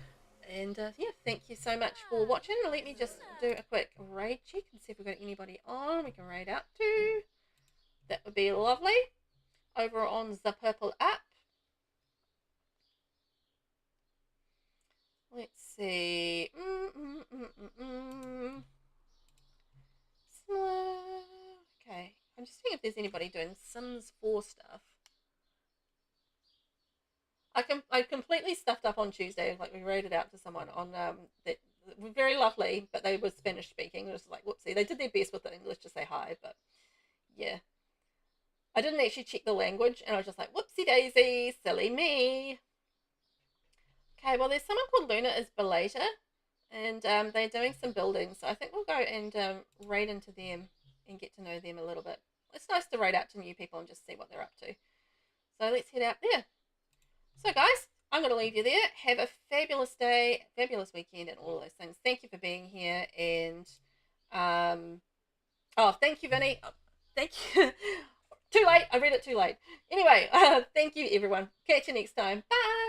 S1: And yeah, thank you so much for watching. Let me just do a quick raid check and see if we've got anybody on we can raid out to. That would be lovely. Over on the Purple app. Let's see. Okay. I'm just seeing if there's anybody doing Sims 4 stuff. I completely stuffed up on Tuesday. Like, we rated out to someone on that were very lovely, but they were Spanish speaking. It was like, whoopsie. They did their best with the English to say hi, but yeah. I didn't actually check the language, and I was just like, whoopsie daisy, silly me. Okay, well, there's someone called Luna is Belater, and they're doing some building, so I think we'll go and raid into them and get to know them a little bit. It's nice to raid out to new people and just see what they're up to. So let's head out there. So guys, I'm going to leave you there. Have a fabulous day, fabulous weekend, and all those things. Thank you for being here, and oh, thank you, Vinny. Oh, thank you. Too late. I read it too late. Anyway, thank you, everyone. Catch you next time. Bye.